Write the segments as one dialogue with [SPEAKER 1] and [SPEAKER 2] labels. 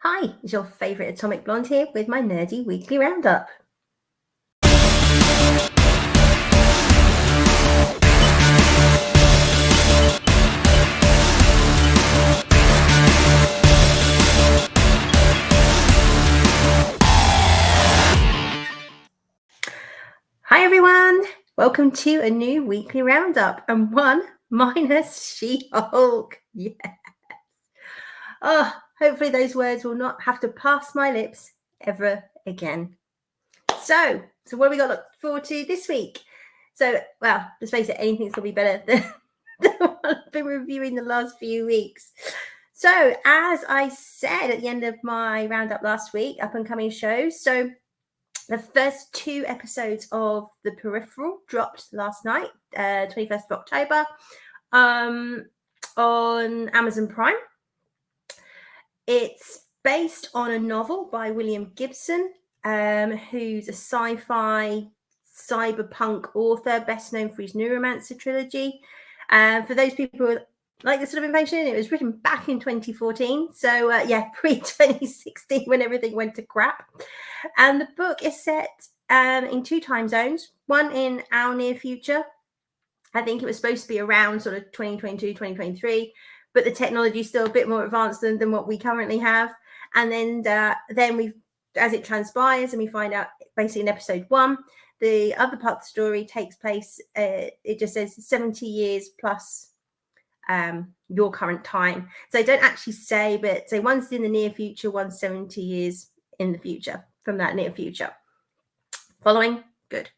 [SPEAKER 1] Hi, it's your favourite Atomic Blonde here with my nerdy weekly roundup. Hi everyone, welcome to a new weekly roundup and one minus She-Hulk. Yes. Oh, hopefully those words will not have to pass my lips ever again. So what have we got to look forward to this week? So, well, let's face it, anything's going to be better than what I've been reviewing the last few weeks. So, as I said at the end of my roundup last week, up and coming shows. So, the first 2 episodes of The Peripheral dropped last night, 21st of October, on Amazon Prime. It's based on a novel by William Gibson, who's a sci-fi cyberpunk author, best known for his Neuromancer trilogy. For those people who like this sort of information, it was written back in 2014. So, pre-2016 when everything went to crap. And the book is set in 2 time zones, one in our near future. I think it was supposed to be around sort of 2022, 2023, but the technology is still a bit more advanced than what we currently have. And then we, as it transpires, and we find out basically in episode 1, the other part of the story takes place. It just says 70 years plus your current time. So they don't actually say, but say one's in the near future, one's 70 years in the future from that near future. Following? Good.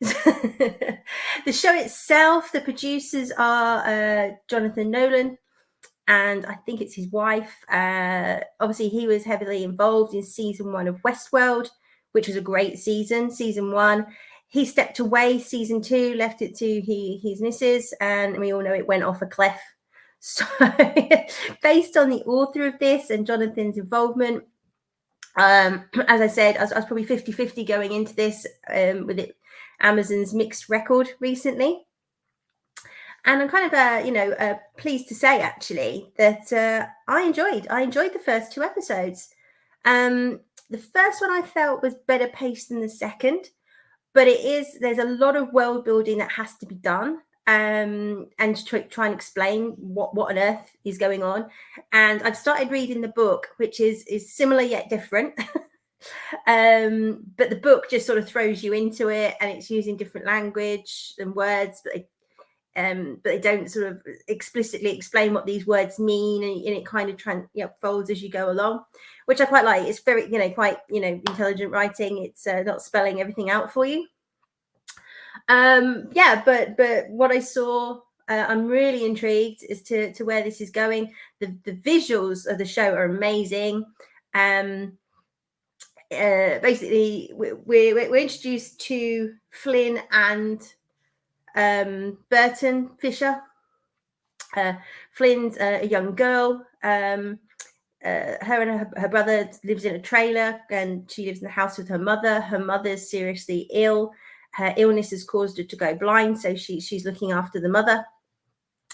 [SPEAKER 1] The show itself, the producers are Jonathan Nolan, and I think it's his wife. Obviously, he was heavily involved in season 1 of Westworld, which was a great season. Season 1, he stepped away. Season 2, left it to his missus, and we all know it went off a cliff. So, based on the author of this and Jonathan's involvement, as I said, I was probably 50-50 going into this with it. Amazon's mixed record recently. And I'm kind of, pleased to say actually that I enjoyed the first 2 episodes. The first one I felt was better paced than the second, but there's a lot of world building that has to be done. And to try and explain what on earth is going on. And I've started reading the book, which is similar yet different. But the book just sort of throws you into it, and it's using different language and words, but they don't sort of explicitly explain what these words mean, and it kind of folds as you go along, which I quite like. It's very quite intelligent writing. It's not spelling everything out for you. But what I saw, I'm really intrigued as to where this is going. The visuals of the show are amazing. Basically, we're introduced to Flynn and Burton Fisher. Flynn's a young girl. Her and her brother lives in a trailer, and she lives in the house with her mother. Her mother's seriously ill. Her illness has caused her to go blind, so she's looking after the mother.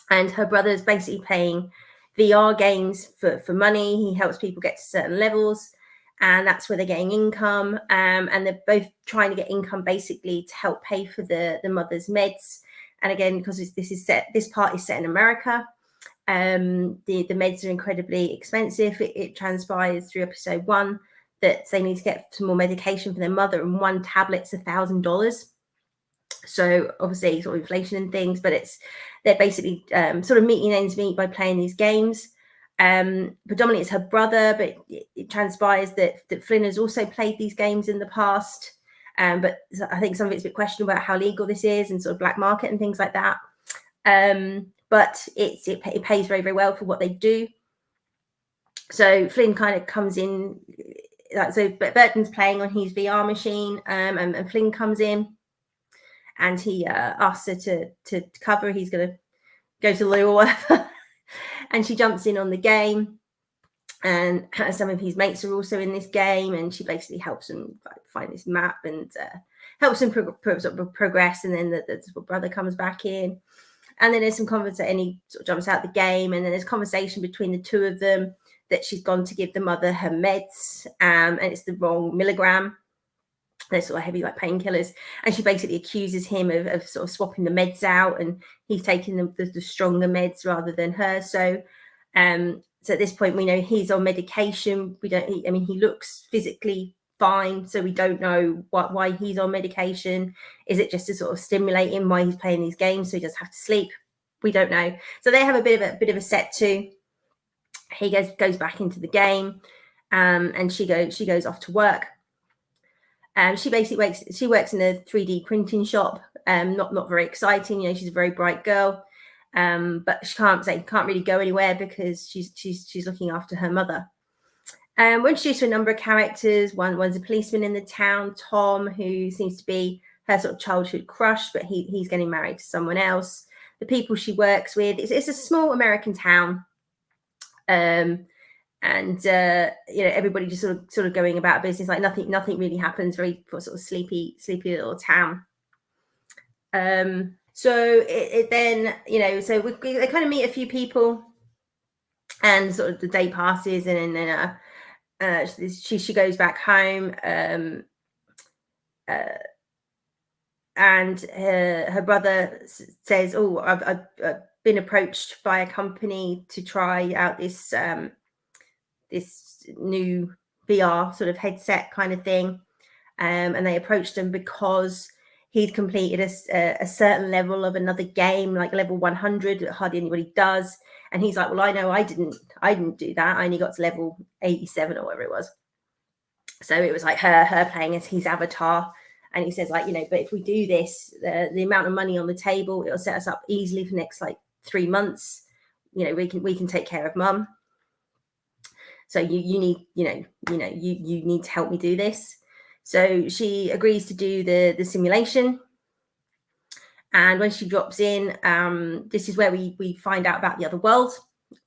[SPEAKER 1] And her brother's basically playing VR games for money. He helps people get to certain levels, and that's where they're getting income. And they're both trying to get income basically to help pay for the mother's meds. And again, because this part is set in America, the meds are incredibly expensive. It transpires through episode 1 that they need to get some more medication for their mother, and 1 tablet's $1,000. So obviously sort of inflation and things, but they're basically sort of meeting ends meet by playing these games. Predominantly it's her brother, but it transpires that Flynn has also played these games in the past. But I think some of it's a bit questionable about how legal this is and sort of black market and things like that. But it pays very, very well for what they do. So Flynn kind of comes in. But Burton's playing on his VR machine, and Flynn comes in, and he asks her to cover. He's going to go to the loo or whatever. And she jumps in on the game, and some of his mates are also in this game, and she basically helps him find this map and helps him progress. And then the brother comes back in, and then there's some conversation, and he sort of jumps out the game, and then there's conversation between the two of them that she's gone to give the mother her meds, and it's the wrong milligram. They're sort of heavy, like painkillers, and she basically accuses him of sort of swapping the meds out, and he's taking the stronger meds rather than her. So at this point, we know he's on medication. I mean, he looks physically fine, so we don't know why he's on medication. Is it just to sort of stimulate him while he's playing these games so he doesn't have to sleep? We don't know. So they have a bit of a set to. He goes back into the game, and she goes off to work. She basically works in a 3D printing shop. Not very exciting. You know, she's a very bright girl, but she can't really go anywhere because she's looking after her mother. We're introduced to a number of characters. One's a policeman in the town, Tom, who seems to be her sort of childhood crush, but he's getting married to someone else. The people she works with, it's a small American town, and you know, everybody just sort of going about business, like nothing really happens. Very sort of sleepy little town. So it then, you know, so they kind of meet a few people, and sort of the day passes, and then she goes back home, and her brother says, "Oh, I've been approached by a company to try out this new VR sort of headset kind of thing," and they approached him because he'd completed a certain level of another game, like level 100, that hardly anybody does. And he's like, "Well, I know I didn't do that. I only got to level 87 or whatever it was." So it was like her playing as his avatar. And he says, like, you know, but if we do this, the amount of money on the table, it'll set us up easily for the next like 3 months. You know, we can take care of mum. So you need, you need to help me do this. So she agrees to do the simulation. And when she drops in, this is where we find out about the other world,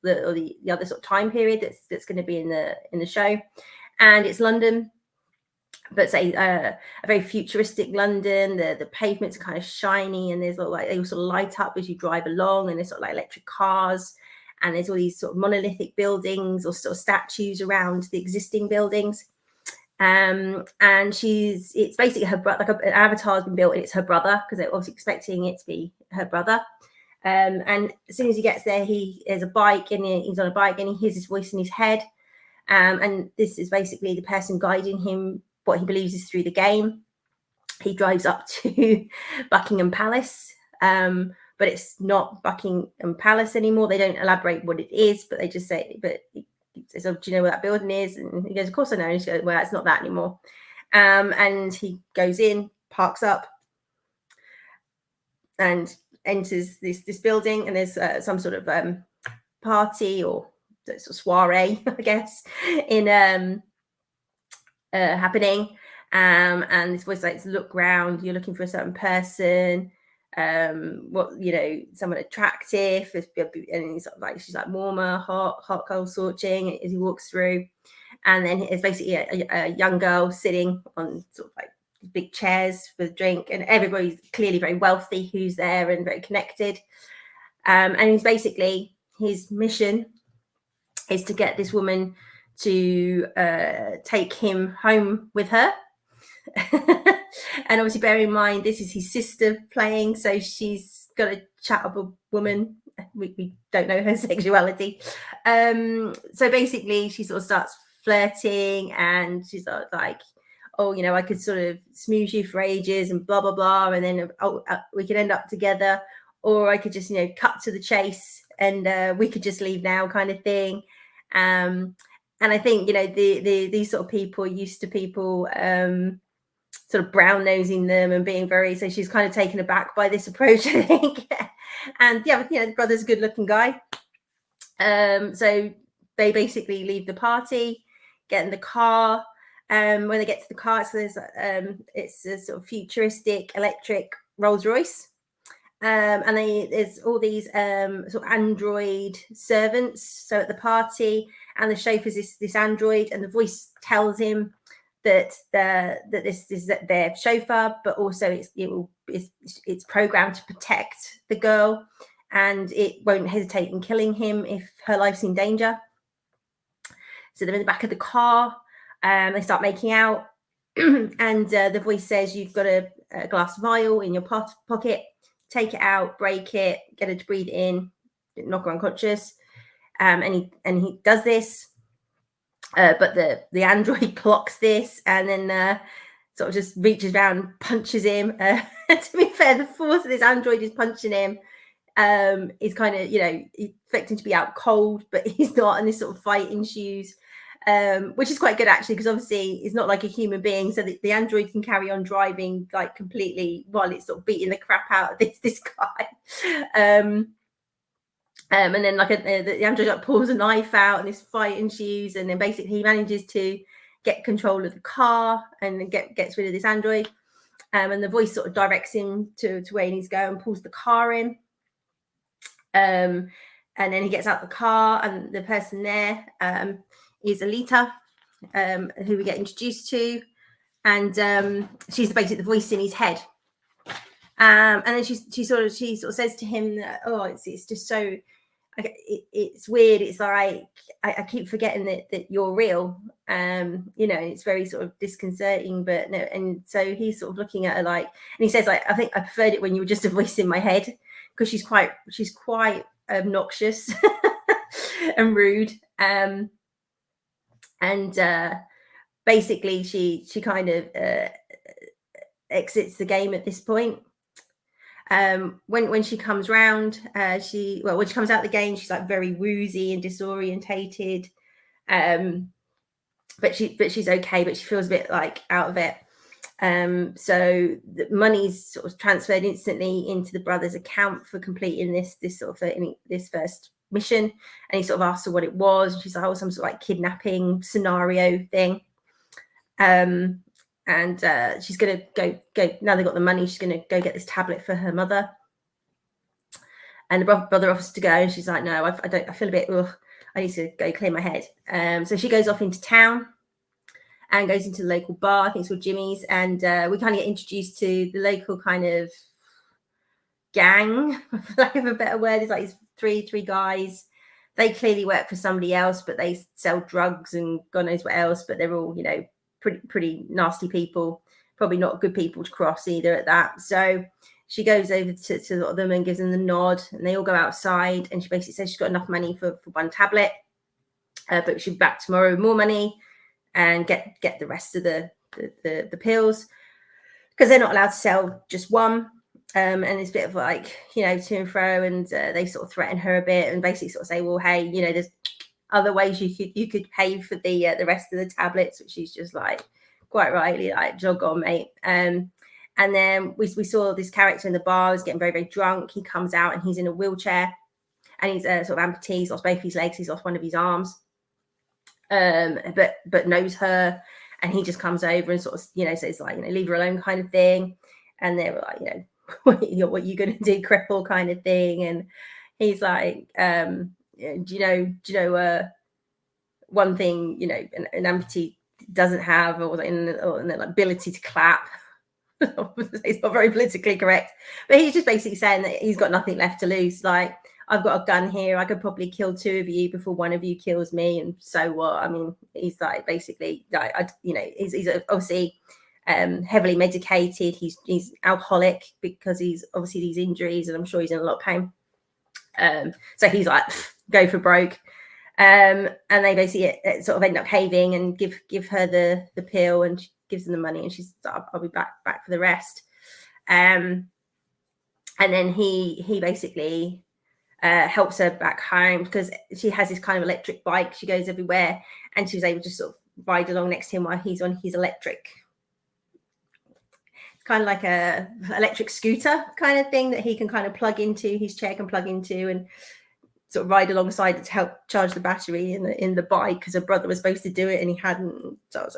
[SPEAKER 1] the other sort of time period that's going to be in the show. And it's London, but say a very futuristic London. The pavements are kind of shiny, and there's like they all sort of light up as you drive along, and there's sort of like electric cars, and there's all these sort of monolithic buildings or sort of statues around the existing buildings. And it's basically her brother, like an avatar has been built, and it's her brother, because they're obviously expecting it to be her brother. And as soon as he gets there, there's a bike, and he's on a bike, and he hears this voice in his head. And this is basically the person guiding him, what he believes is through the game. He drives up to Buckingham Palace, but it's not Buckingham Palace anymore. They don't elaborate what it is, but they just say, but so do you know where that building is? And he goes, of course I know. And she goes, well, it's not that anymore. And he goes in, parks up, and enters this building, and there's some sort of party or sort of soiree, I guess, in happening. And this voice like, look round, you're looking for a certain person, someone attractive, and he's like, she's like warmer, hot, cold sorting as he walks through. And then it's basically a young girl sitting on sort of like big chairs with a drink, and everybody's clearly very wealthy who's there and very connected. And he's basically, his mission is to get this woman to take him home with her. And obviously, bear in mind, this is his sister playing, so she's got a chat up a woman. We don't know her sexuality. So basically, she sort of starts flirting, and she's sort of like, oh, you know, I could sort of smooze you for ages and blah, blah, blah. And then we could end up together, or I could just, you know, cut to the chase and we could just leave now kind of thing. And I think, you know, these sort of people are used to people sort of brown nosing them and being very, so she's kind of taken aback by this approach, I think. And yeah, you know, the brother's a good looking guy. So they basically leave the party, get in the car. When they get to the car, so it's a sort of futuristic electric Rolls Royce. And there's all these sort of android servants. So at the party, and the chauffeur's this android, and the voice tells him that this is their chauffeur, but also it's programmed to protect the girl, and it won't hesitate in killing him if her life's in danger. So they're in the back of the car. They start making out. And the voice says, you've got a glass vial in your pocket. Take it out, break it, get her to breathe in, knock her unconscious. And he does this. But the android clocks this and then sort of just reaches around, punches him. To be fair, the force of this android is punching him is kind of, expecting to be out cold, but he's not, and this sort of fight ensues, which is quite good actually, because obviously it's not like a human being, so the android can carry on driving like completely while it's sort of beating the crap out of this guy. And then the android like pulls a knife out and this fight ensues, and then basically he manages to get control of the car and then gets rid of this android. And the voice sort of directs him to where he needs to go and pulls the car in. And then he gets out the car, and the person there is Alita, who we get introduced to, and she's basically the voice in his head. And then she sort of says to him that, it's just so, it's weird. It's like I keep forgetting that you're real. It's very sort of disconcerting, but no. And so he's sort of looking at her like, and he says like, I think I preferred it when you were just a voice in my head, because she's quite obnoxious and rude. And basically she kind of exits the game at this point. When she comes round, when she comes out the game, she's like very woozy and disorientated. But she's okay, but she feels a bit like out of it. So the money's sort of transferred instantly into the brother's account for completing this sort of this first mission. And he sort of asks her what it was, and she's like, some sort of like kidnapping scenario thing. And she's gonna go now they've got the money, she's gonna go get this tablet for her mother. And the brother offers to go, and she's like, no, I feel a bit, I need to go clear my head. So she goes off into town and goes into the local bar. I think it's called Jimmy's, and we kind of get introduced to the local kind of gang, for lack of a better word. It's like these three guys. They clearly work for somebody else, but they sell drugs and God knows what else. But they're all, pretty nasty people. Probably not good people to cross either at that. So she goes over to a lot of them and gives them the nod, and they all go outside. And she basically says she's got enough money for one tablet, but she'll be back tomorrow with more money and get the rest of the pills, because they're not allowed to sell just one. And it's a bit of like, to and fro, and they sort of threaten her a bit and basically sort of say, well, hey, there's other ways you could pay for the rest of the tablets, which she's just like, quite rightly, like, jog on, mate. And then we saw this character in the bar was getting very, very drunk. He comes out and he's in a wheelchair, and he's sort of amputee. He's lost both his legs. He's lost one of his arms. But knows her, and he just comes over and sort of, says like, leave her alone kind of thing. And they were like, what are you going to do, cripple kind of thing. And he's like, do you know one thing, an amputee doesn't have, or the ability to clap. It's not very politically correct, but he's just basically saying that he's got nothing left to lose. Like, I've got a gun here, I could probably kill two of you before one of you kills me, and so what? I mean, he's like, basically, like, he's obviously heavily medicated. He's alcoholic because he's obviously these injuries, and I'm sure he's in a lot of pain. So he's like, go for broke. And they basically sort of end up caving and give her the pill, and she gives them the money, and she's like, I'll be back for the rest. And then he basically helps her back home, because she has this kind of electric bike. She goes everywhere, and she was able to sort of ride along next to him while he's on his electric. It's kind of like a electric scooter kind of thing that he can kind of plug into, his chair can plug into, and sort of ride alongside it to help charge the battery in the bike, because her brother was supposed to do it and he hadn't. So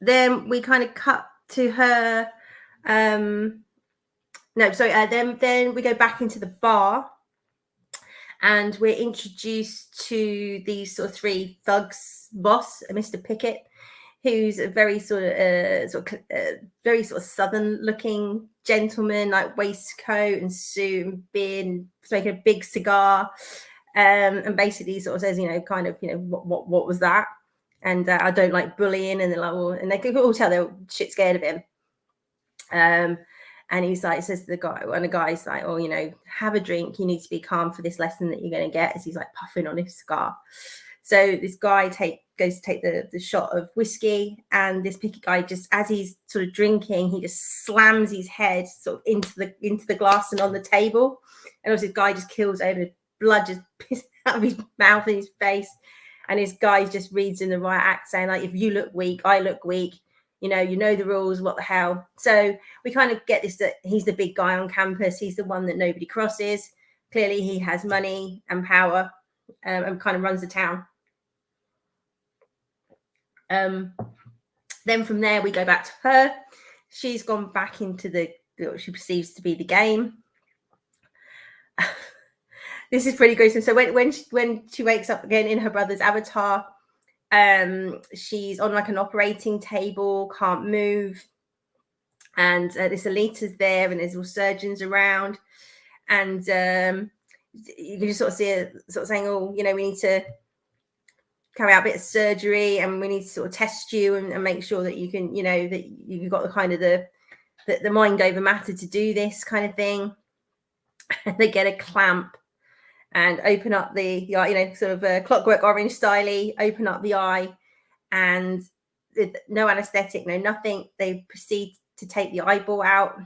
[SPEAKER 1] then we kind of cut to her. Then we go back into the bar, and we're introduced to these sort of three thugs boss, Mr. Pickett, who's a very very southern looking gentleman, like waistcoat and suit and beard, and smoking a big cigar. And basically sort of says, kind of, what was that? And I don't like bullying. And they're like, well, and they could all tell they're shit scared of him. And he's like, says to the guy, and the guy's like, oh, have a drink. You need to be calm for this lesson that you're going to get, as he's like puffing on his cigar. So this guy goes to take the shot of whiskey, and this picky guy, just as he's sort of drinking, he just slams his head sort of into the glass and on the table. And obviously, this guy just kills over, blood just pisses out of his mouth and his face. And his guy just reads in the right act, saying like, if you look weak, I look weak. You know the rules, what the hell? So we kind of get this, that he's the big guy on campus. He's the one that nobody crosses. Clearly, he has money and power, and kind of runs the town. Then from there, we go back to her. She's gone back into what she perceives to be the game. This is pretty gruesome. So when she wakes up again in her brother's avatar, she's on like an operating table, can't move, and this Alita's there, and there's all surgeons around, and you can just sort of see her sort of saying, oh, we need to carry out a bit of surgery, and we need to sort of test you and make sure that you can, that you've got the kind of the mind over matter to do this kind of thing. They get a clamp and open up the sort of Clockwork Orange styly, open up the eye, and no anesthetic, no nothing. They proceed to take the eyeball out,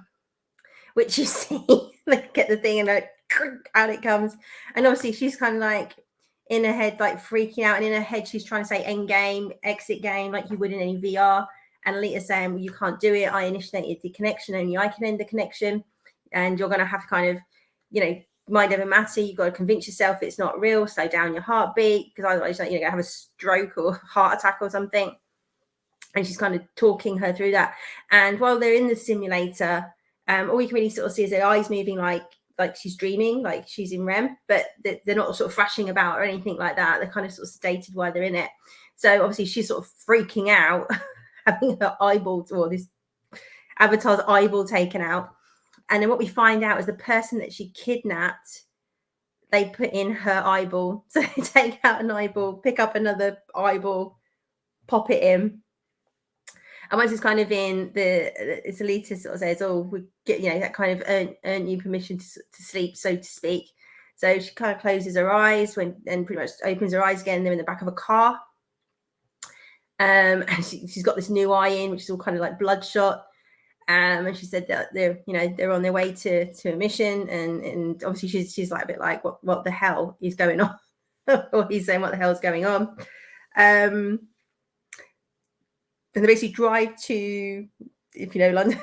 [SPEAKER 1] which you see, they get the thing and out it comes. And obviously she's kind of like in her head, like freaking out. And in her head, she's trying to say end game, exit game, like you would in any VR. And Alita's saying, well, you can't do it. I initiated the connection. Only I can end the connection. And you're going to have to kind of, mind over matter. You've got to convince yourself it's not real. Slow down your heartbeat, because otherwise you're going to have a stroke or heart attack or something. And she's kind of talking her through that. And while they're in the simulator, all you can really sort of see is her eyes moving like she's dreaming, like she's in REM, but they're not sort of flashing about or anything like that. They're kind of sort of sedated while they're in it. So obviously she's sort of freaking out, having her eyeball, or this avatar's eyeball taken out. And then what we find out is the person that she kidnapped, they put in her eyeball. So they take out an eyeball, pick up another eyeball, pop it in. And once it's kind of in, it's Alita sort of says, oh, we get, that kind of earn you permission to sleep, so to speak. So she kind of closes her eyes and pretty much opens her eyes again. They're in the back of a car. And she's got this new eye in, which is all kind of like bloodshot. And she said that they're on their way to a mission, and obviously she's like a bit like, what the hell is going on? Or he's saying, what the hell is going on? And they basically drive to, if you know London,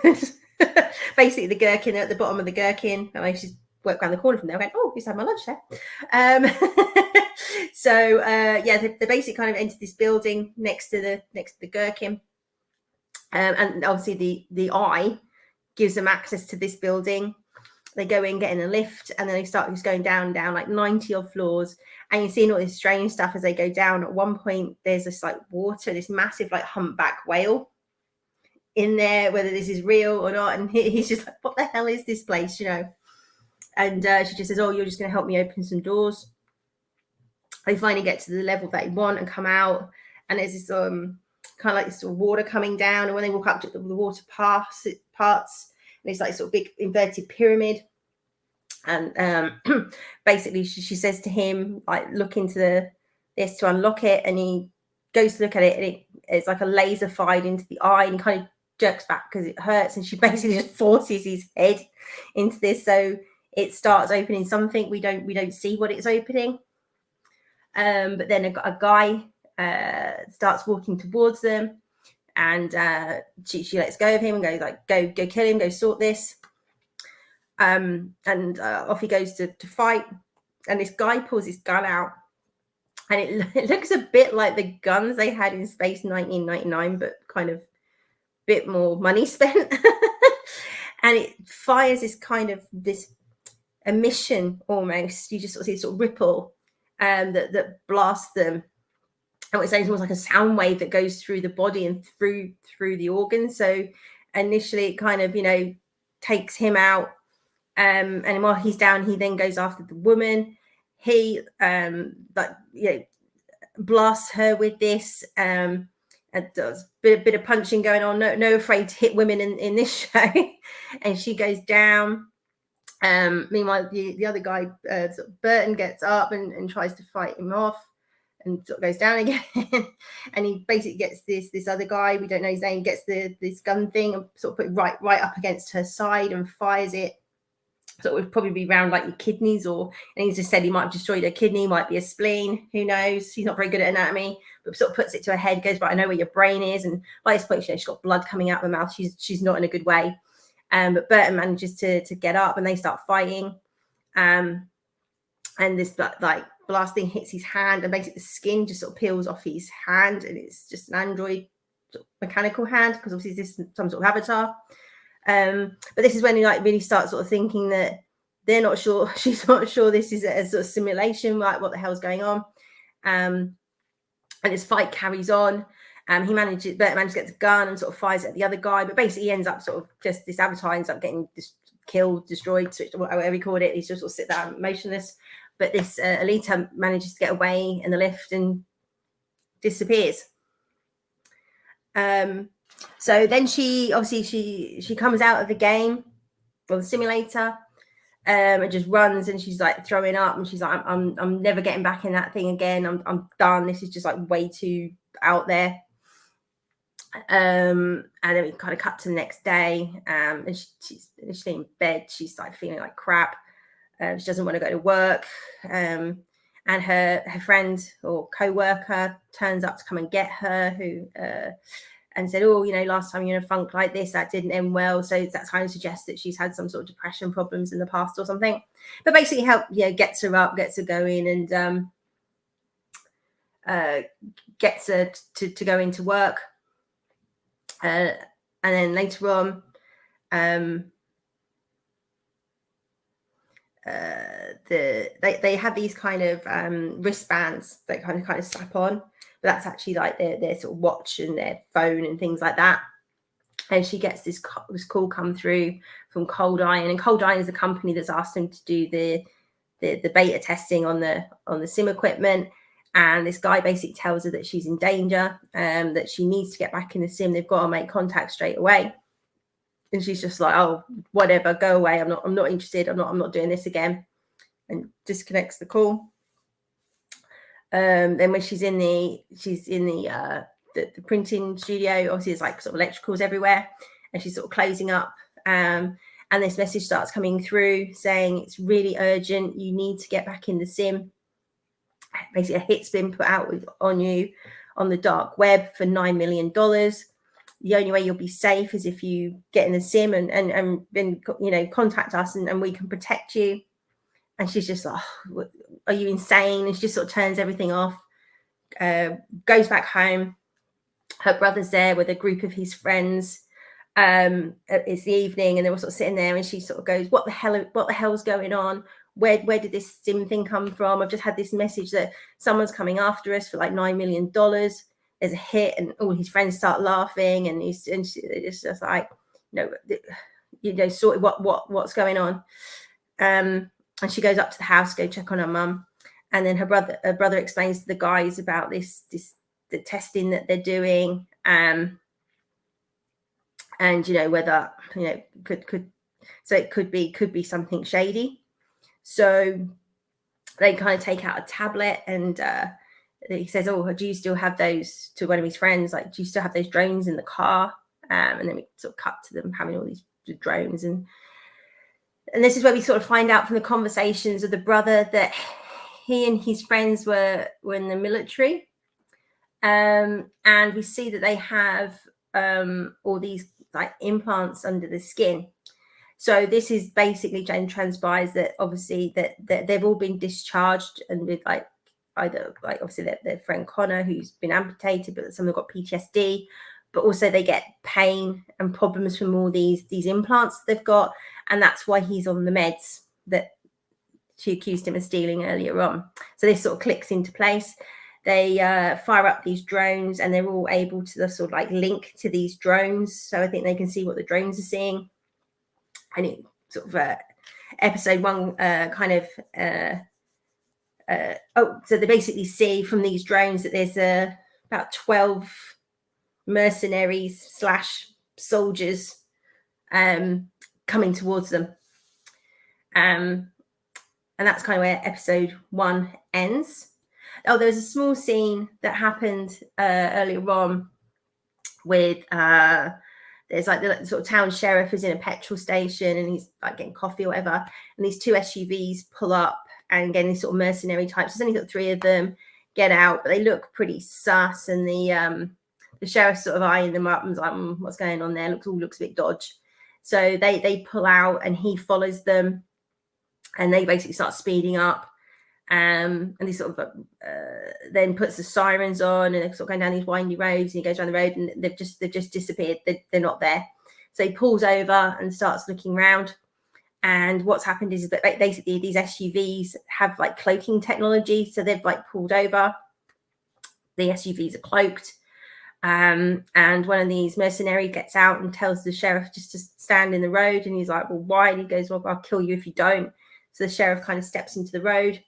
[SPEAKER 1] basically the Gherkin, at the bottom of the Gherkin. And she's worked around the corner from there. Going, oh, used to have my lunch there. So they basically kind of enter this building next to the Gherkin. And obviously the eye gives them access to this building. They go in, get in a lift, and then they start just going down like 90 odd floors. And you're seeing all this strange stuff as they go down. At one point, there's this like water, this massive like humpback whale in there, whether this is real or not. And he's just like, what the hell is this place, And she just says, oh, you're just going to help me open some doors. They finally get to the level they want and come out. And there's this kind of like this sort of water coming down. And when they walk up to the water parts, and it's like sort of big inverted pyramid. And basically she says to him, like, look into this to unlock it. And he goes to look at it, and it's like a laser fired into the eye, and he kind of jerks back because it hurts. And she basically just forces his head into this. So it starts opening something. We don't see what it's opening. But then a guy starts walking towards them, and she lets go of him and goes like, go kill him, go sort this. And off he goes to fight. And this guy pulls his gun out, and it looks a bit like the guns they had in Space 1999, but kind of bit more money spent. And it fires this kind of this emission almost. You just sort of see a sort of ripple that blasts them. And what it's almost like a sound wave that goes through the body and through the organs. So initially it kind of, takes him out. And while he's down, he then goes after the woman. he blasts her with this, and does a bit of punching going on. No afraid to hit women in this show. And she goes down. Meanwhile, the other guy, sort of Burton, gets up and tries to fight him off, and sort of goes down again. And he basically gets this other guy, we don't know his name, gets this gun thing and sort of put it right up against her side and fires it. So it would probably be round like your kidneys, and he just said he might have destroyed her kidney, might be a spleen, who knows? He's not very good at anatomy, but sort of puts it to her head, goes, right, I know where your brain is. And by this point, she's got blood coming out of her mouth. She's not in a good way. But Burton manages to get up, and they start fighting. And this like blast thing hits his hand, and basically the skin just sort of peels off his hand, and it's just an android sort of mechanical hand, because obviously this is some sort of avatar. But this is when he like really starts sort of thinking that they're not sure, she's not sure this is a sort of simulation, like what the hell's going on. And this fight carries on. Burton manages to get the gun and sort of fires at the other guy, but basically he ends up sort of just, this avatar ends up getting killed, destroyed, switched, whatever he called it. He's just sort of sit there motionless. But this Alita manages to get away in the lift and disappears. So then she comes out of the game, or the simulator, and just runs, and she's like throwing up, and she's like, I'm never getting back in that thing again. I'm done. This is just like way too out there. And then we kind of cut to the next day, and she's initially in bed. She's like feeling like crap. She doesn't want to go to work. And her friend or co-worker turns up to come and get her, who and said, oh, last time you were in a funk like this, that didn't end well. So that kind of suggests that she's had some sort of depression problems in the past or something. But basically gets her up, gets her going, and gets her to go into work. And then later on, they have these kind of wristbands that kind of slap on, but that's actually like their sort of watch and their phone and things like that. And she gets this call come through from Cold Iron, and Cold Iron is a company that's asked them to do the beta testing on the sim equipment. And this guy basically tells her that she's in danger, that she needs to get back in the sim. They've got to make contact straight away. And she's just like, oh, whatever, go away. I'm not interested. I'm not doing this again, and disconnects the call. Then when she's in the printing studio, obviously there's like sort of electricals everywhere, and she's sort of closing up. And this message starts coming through saying it's really urgent. You need to get back in the sim. Basically, a hit's been put out on you on the dark web for $9 million. The only way you'll be safe is if you get in the sim and then contact us, and we can protect you. And she's just like, oh, are you insane? And she just sort of turns everything off, goes back home. Her brother's there with a group of his friends. It's the evening, and they're all sort of sitting there, and she sort of goes, what the hell's going on? Where did this sim thing come from? I've just had this message that someone's coming after us for like $9 million. There's a hit, and all his friends start laughing, and it's just like, sort of what's going on. And she goes up to the house, go check on her mum, and then her brother explains to the guys about the testing that they're doing, and whether it could be something shady. So they kind of take out a tablet, and he says, oh, do you still have those, to one of his friends, like, do you still have those drones in the car? And then we sort of cut to them having all these drones, and this is where we sort of find out from the conversations of the brother that he and his friends were in the military, and we see that they have all these like implants under the skin. So this is basically transpires that obviously that they've all been discharged, and with like either like obviously their friend Connor, who's been amputated, but some have got PTSD, but also they get pain and problems from all these implants that they've got, and that's why he's on the meds that she accused him of stealing earlier on. So this sort of clicks into place. They fire up these drones, and they're all able to sort of like link to these drones, so I think they can see what the drones are seeing. And it sort of episode 1 kind of so they basically see from these drones that there's about 12 mercenaries / soldiers coming towards them. And that's kind of where episode 1 ends. Oh, there was a small scene that happened earlier on with there's like the sort of town sheriff is in a petrol station and he's like getting coffee or whatever, and these 2 SUVs pull up, and again these sort of mercenary types. There's only got 3 of them, get out, but they look pretty sus, and the sheriff's sort of eyeing them up and like, what's going on there? Looks a bit dodge. So they pull out and he follows them, and they basically start speeding up. And he sort of then puts the sirens on, and they're sort of going down these windy roads, and he goes down the road, and they've just disappeared. They're not there. So he pulls over and starts looking around. And what's happened is that basically these SUVs have like cloaking technology. So they've like pulled over. The SUVs are cloaked. And one of these mercenaries gets out and tells the sheriff just to stand in the road. And he's like, well, why? And he goes, well, I'll kill you if you don't. So the sheriff kind of steps into the road.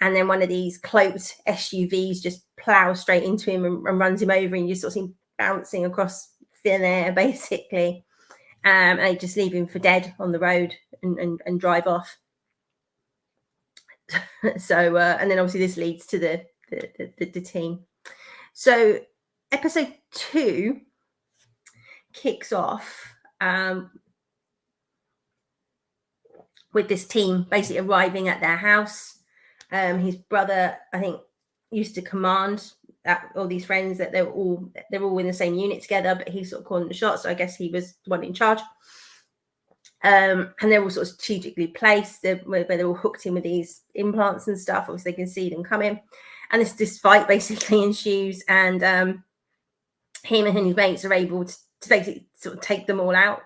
[SPEAKER 1] And then one of these cloaked SUVs just plows straight into him and runs him over, and you sort of see him bouncing across thin air, basically. And they just leave him for dead on the road and drive off. So, and then obviously this leads to the team. So episode 2 kicks off with this team basically arriving at their house. His brother, I think, used to command all these friends that they're all in the same unit together, but he's sort of calling the shots. So I guess he was the one in charge. And they're all sort of strategically placed where they're all hooked in with these implants and stuff. Obviously, they can see them coming. And this fight basically ensues, and him and his mates are able to basically sort of take them all out.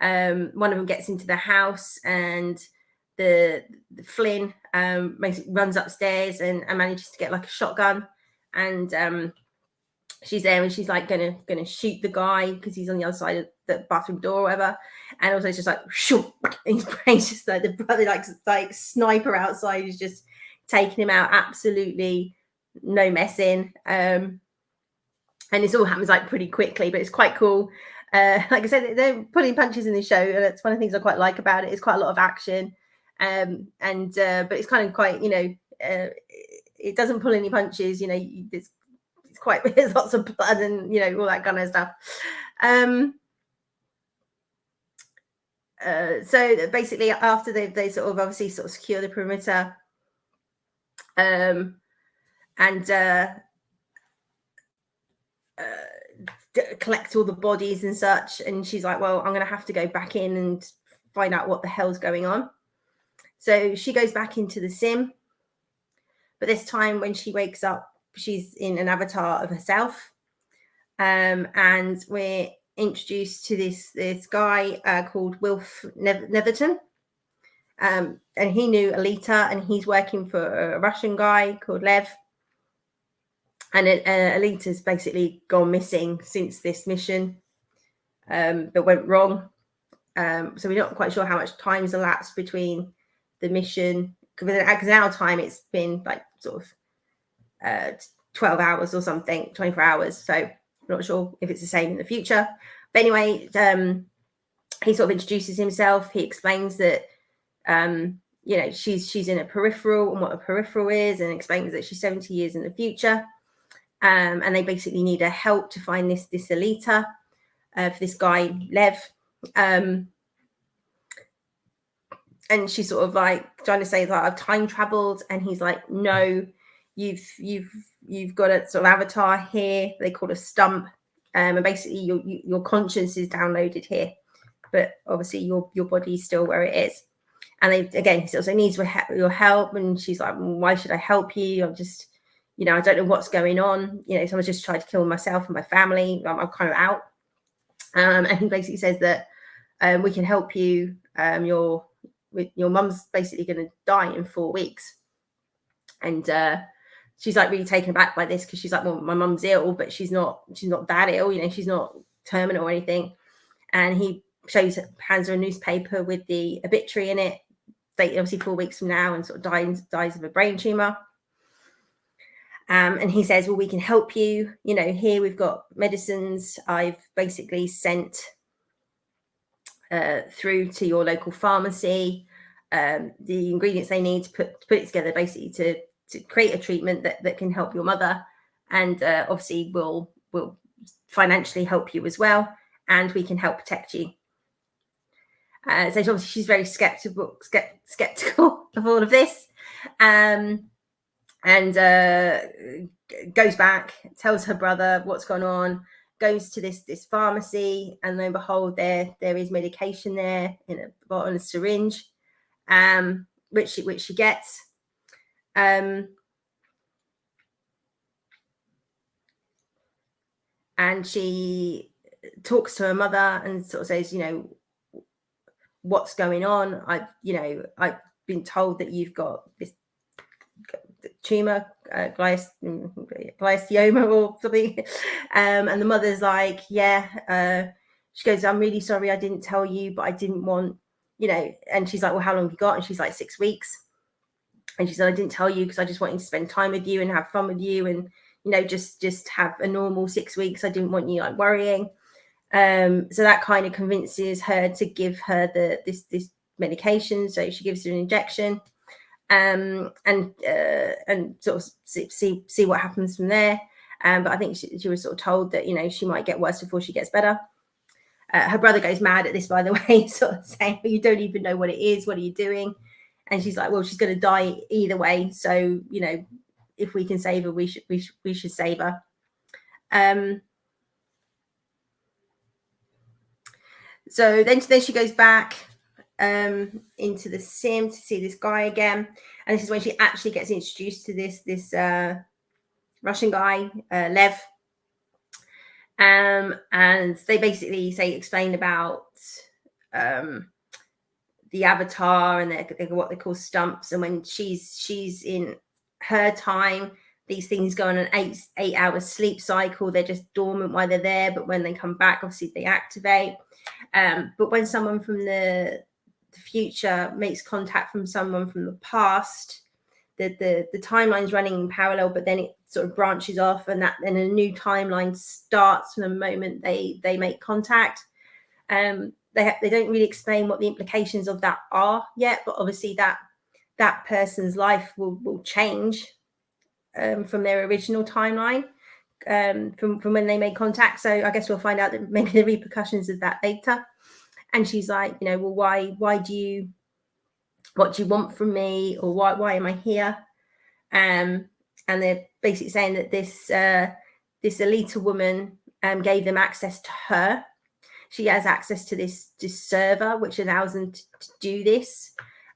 [SPEAKER 1] One of them gets into the house, and the Flynn basically runs upstairs and manages to get like a shotgun, and she's there, and she's like gonna shoot the guy because he's on the other side of the bathroom door or whatever. And also it's just like shoo, his brain's just like the brother like sniper outside is just taking him out, absolutely no messing. And this all happens like pretty quickly, but it's quite cool. Like I said, they're pulling punches in the show, and that's one of the things I quite like about it. It's quite a lot of action. But it's kind of quite, it doesn't pull any punches, it's quite, there's lots of blood and, all that kind of stuff. So basically after they sort of obviously sort of secure the perimeter, and collect all the bodies and such, and she's like, well, I'm going to have to go back in and find out what the hell's going on. So she goes back into the sim, but this time when she wakes up, she's in an avatar of herself. And we're introduced to this guy called Wilf Netherton. And he knew Alita, and he's working for a Russian guy called Lev. And Alita's basically gone missing since this mission that went wrong. So we're not quite sure how much time's elapsed between the mission, because in our time it's been like sort of 12 hours or something, 24 hours. So I'm not sure if it's the same in the future. But anyway, he sort of introduces himself. He explains that she's in a peripheral and what a peripheral is, and explains that she's 70 years in the future. And they basically need her help to find this Alita for this guy Lev. And she's sort of like trying to say that I've time traveled, and he's like, no, you've got a sort of avatar here. They call it a stump, and basically your conscience is downloaded here, but obviously your body's still where it is. And he also needs your help, and she's like, well, why should I help you? I'm just, I don't know what's going on. Someone's just tried to kill myself and my family. I'm kind of out. And he basically says that we can help you. Your mum's basically going to die in 4 weeks. And she's like really taken aback by this, because she's like, well, my mum's ill, but she's not that ill. She's not terminal or anything. And he hands her a newspaper with the obituary in it. They obviously 4 weeks from now, and sort of dies of a brain tumor. And he says, well, we can help you. You know, here we've got medicines. I've basically sent through to your local pharmacy the ingredients they need to put it together, basically to create a treatment that can help your mother, and obviously will financially help you as well, and we can help protect you. So obviously she's very skeptical of all of this, and goes back, tells her brother what's gone on, goes to this pharmacy, and lo and behold, there is medication there in a bottle and a syringe, which she gets. And she talks to her mother and sort of says, you know, what's going on? I've been told that you've got this tumor, glioblastoma or something. And the mother's like, yeah. She goes, I'm really sorry I didn't tell you, but I didn't want, you know. And she's like, well, how long have you got? And she's like, 6 weeks. And she said, I didn't tell you because I just wanted to spend time with you and have fun with you, and, you know, just have a normal 6 weeks. I didn't want you like worrying. So that kind of convinces her to give her this medication. So she gives her an injection, and sort of see what happens from there. But I think she was sort of told that, you know, she might get worse before she gets better. Her brother goes mad at this, by the way, sort of saying, well, you don't even know what it is. What are you doing? And she's like, well, she's going to die either way. So, you know, if we can save her, we should save her. So then she goes back into the sim to see this guy again, and this is when she actually gets introduced to this Russian guy, Lev. And they basically explain about the avatar and they're what they call stumps, and when she's in her time, these things go on an 8-hour sleep cycle. They're just dormant while they're there, but when they come back, obviously they activate. But when someone from the future makes contact from someone from the past, the timeline's running in parallel, but then it sort of branches off, and then a new timeline starts from the moment they make contact. They don't really explain what the implications of that are yet, but obviously that person's life will change from their original timeline, from when they made contact. So I guess we'll find out that maybe the repercussions of that later. And she's like, you know, well, what do you want from me, or why am I here? And they're basically saying that this Alita woman gave them access to her. She has access to this server, which allows them to do this.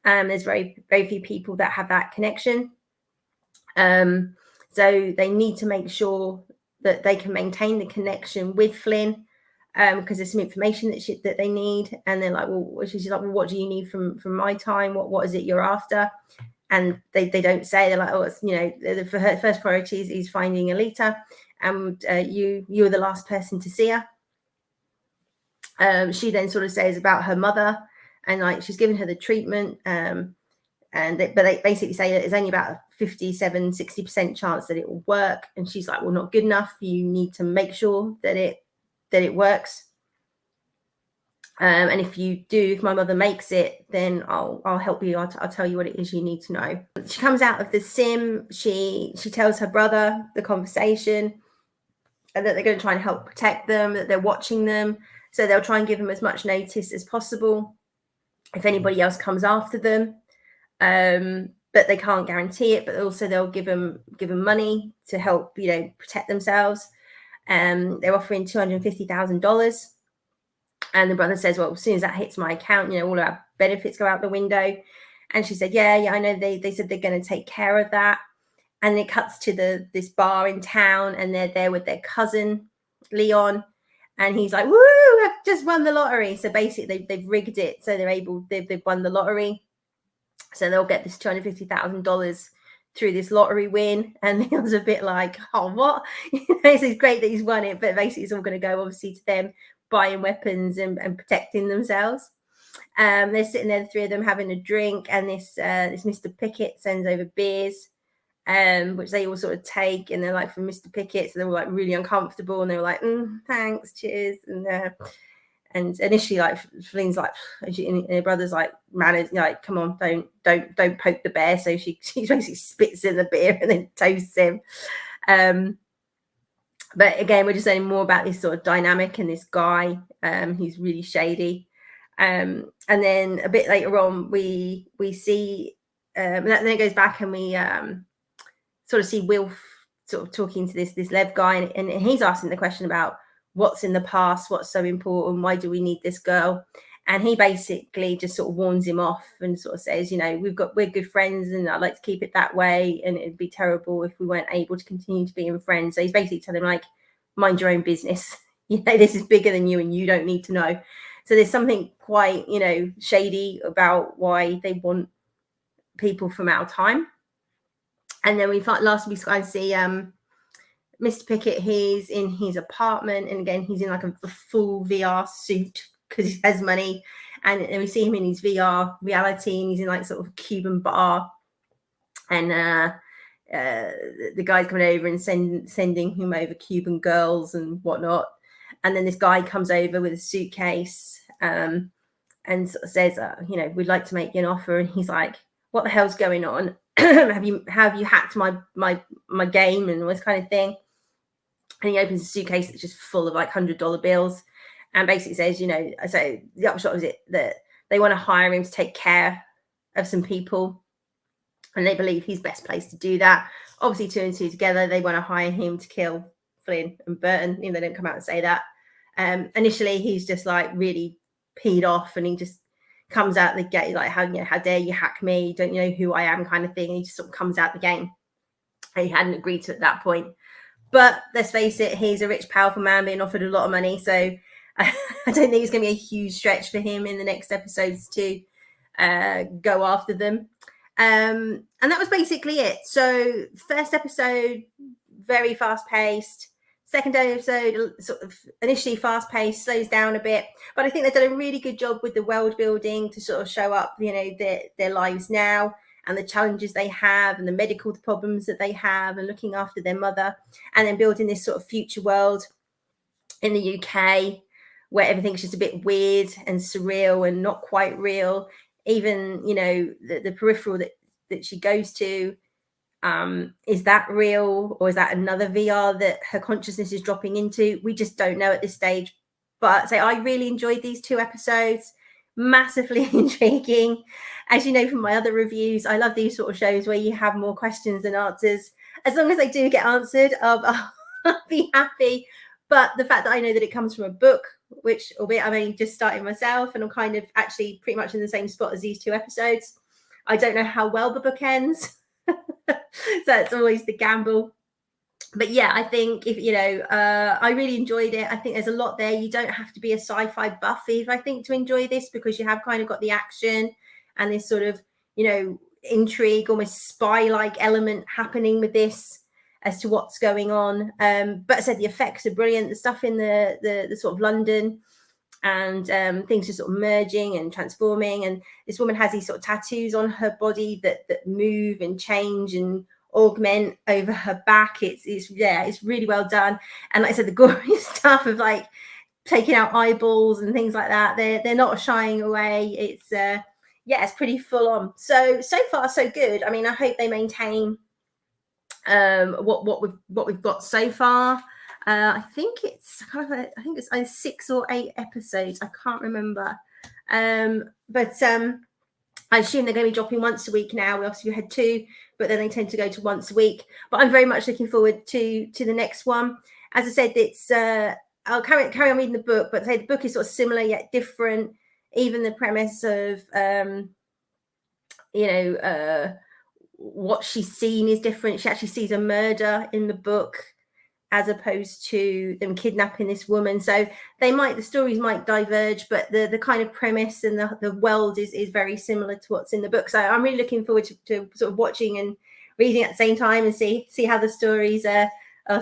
[SPEAKER 1] There's very, very few people that have that connection. So they need to make sure that they can maintain the connection with Flynn, because there's some information that they need. And they're like, well, she's like, well, what do you need from my time? What is it you're after? And they don't say. They're like, oh, it's, you know, for her first priority is finding Alita, and you're the last person to see her. She then sort of says about her mother, and like she's given her the treatment, but they basically say that there's only about a 57-60% chance that it will work. And she's like, well, not good enough. You need to make sure that it works. And if my mother makes it, then I'll help you. I'll tell you what it is you need to know. She comes out of the sim. She tells her brother the conversation, and that they're going to try and help protect them, that they're watching them. So they'll try and give them as much notice as possible if anybody else comes after them. But they can't guarantee it. But also they'll give them money to help, you know, protect themselves. They're offering $250,000. And the brother says, well, as soon as that hits my account, you know, all our benefits go out the window. And she said, yeah, I know. They said they're going to take care of that. And it cuts to this bar in town, and they're there with their cousin, Leon. And he's like, woo, I've just won the lottery. So basically they've rigged it. So they've won the lottery. So they'll get this $250,000 through this lottery win. And Leon's a bit like, oh, what? It's great that he's won it, but basically it's all going to go obviously to them buying weapons and protecting themselves. They're sitting there, the three of them having a drink, and this Mr. Pickett sends over beers. which they all sort of take, and they're like from Mr. Pickett, so they're all like really uncomfortable, and they were like, thanks, cheers, and initially like Flynn's like, and her brother's like, manners, like, come on, don't poke the bear. So she basically spits in the beer and then toasts him. But again, we're just saying more about this sort of dynamic and this guy who's really shady. And then a bit later on, we see, and then it goes back, and we sort of see Wilf sort of talking to this Lev guy, and he's asking the question about what's in the past, what's so important, why do we need this girl? And he basically just sort of warns him off and sort of says, you know, we're good friends, and I'd like to keep it that way, and it'd be terrible if we weren't able to continue to be friends. So he's basically telling him, like, mind your own business. You know, this is bigger than you, and you don't need to know. So there's something quite, you know, shady about why they want people from our time. And then we last week I see Mr. Pickett. He's in his apartment, and again he's in like a full VR suit because he has money, and we see him in his VR reality, and he's in like sort of a Cuban bar, and the guy's coming over and sending him over Cuban girls and whatnot. And then this guy comes over with a suitcase and sort of says, you know, we'd like to make you an offer. And he's like, what the hell's going on? have you hacked my game and all this kind of thing? And he opens a suitcase that's just full of like $100 bills, and basically says, you know, so the upshot is that they want to hire him to take care of some people, and they believe he's best placed to do that. Obviously, 2 and 2 together, they want to hire him to kill Flynn and Burton. You know, they don't come out and say that. Initially, he's just like really peed off, and he just comes out the gate like, how dare you hack me? Don't you know who I am, kind of thing. And he just sort of comes out the game. And he hadn't agreed to it at that point. But let's face it, he's a rich, powerful man being offered a lot of money. So I don't think it's going to be a huge stretch for him in the next episodes to go after them. And that was basically it. So first episode, very fast paced. Second episode, sort of initially fast paced, slows down a bit. But I think they've done a really good job with the world building to sort of show up, you know, their lives now, and the challenges they have, and the medical problems that they have, and looking after their mother, and then building this sort of future world in the UK where everything's just a bit weird and surreal and not quite real. Even, you know, the peripheral that she goes to, is that real, or is that another VR that her consciousness is dropping into? We just don't know at this stage. But so I really enjoyed these 2 episodes. Massively intriguing. As you know from my other reviews, I love these sort of shows where you have more questions than answers. As long as they do get answered, I'll be happy. But the fact that I know that it comes from a book, which, albeit I'm only just starting myself, and I'm kind of actually pretty much in the same spot as these 2 episodes, I don't know how well the book ends. So it's always the gamble. But yeah, I think if, you know, I really enjoyed it. I think there's a lot there. You don't have to be a sci-fi buff either, I think, to enjoy this, because you have kind of got the action and this sort of, you know, intrigue, almost spy-like element happening with this as to what's going on. But I said the effects are brilliant. The stuff in the sort of London, and things just sort of merging and transforming. And this woman has these sort of tattoos on her body that move and change and augment over her back. It's really well done. And like I said, the gory stuff of like taking out eyeballs and things like that, they're not shying away. It's it's pretty full on. So far so good. I mean, I hope they maintain what we've got so far. I think it's 6 or 8 episodes. I can't remember. But I assume they're going to be dropping once a week now. We obviously had 2, but then they tend to go to once a week. But I'm very much looking forward to the next one. As I said, it's I'll carry on reading the book, but say the book is sort of similar yet different. Even the premise of what she's seen is different. She actually sees a murder in the book, as opposed to them kidnapping this woman. So the stories might diverge, but the kind of premise and the world is very similar to what's in the book. So I'm really looking forward to sort of watching and reading at the same time, and see how the stories are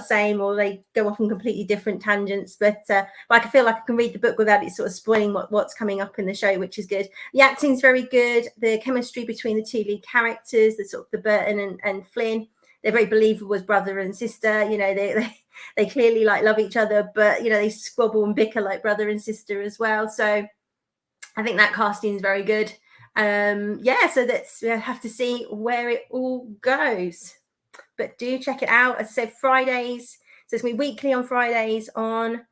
[SPEAKER 1] same, or they go off on completely different tangents. But I can feel like I can read the book without it sort of spoiling what's coming up in the show, which is good. The acting's very good. The chemistry between the 2 lead characters, the sort of the Burton and Flynn, they're very believable as brother and sister. You know, they clearly like love each other, but you know, they squabble and bicker like brother and sister as well. So I think that casting is very good. Yeah, so we have to see where it all goes. But do check it out. As I said, Fridays. So it's going to be weekly on Fridays on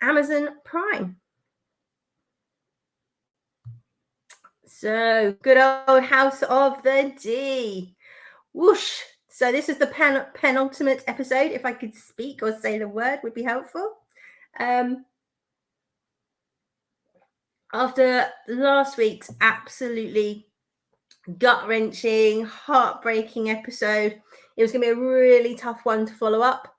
[SPEAKER 1] Amazon Prime. So good old House of the D. Whoosh. So this is the penultimate episode. If I could speak or say the word would be helpful. After last week's absolutely gut-wrenching, heartbreaking episode, it was going to be a really tough one to follow up.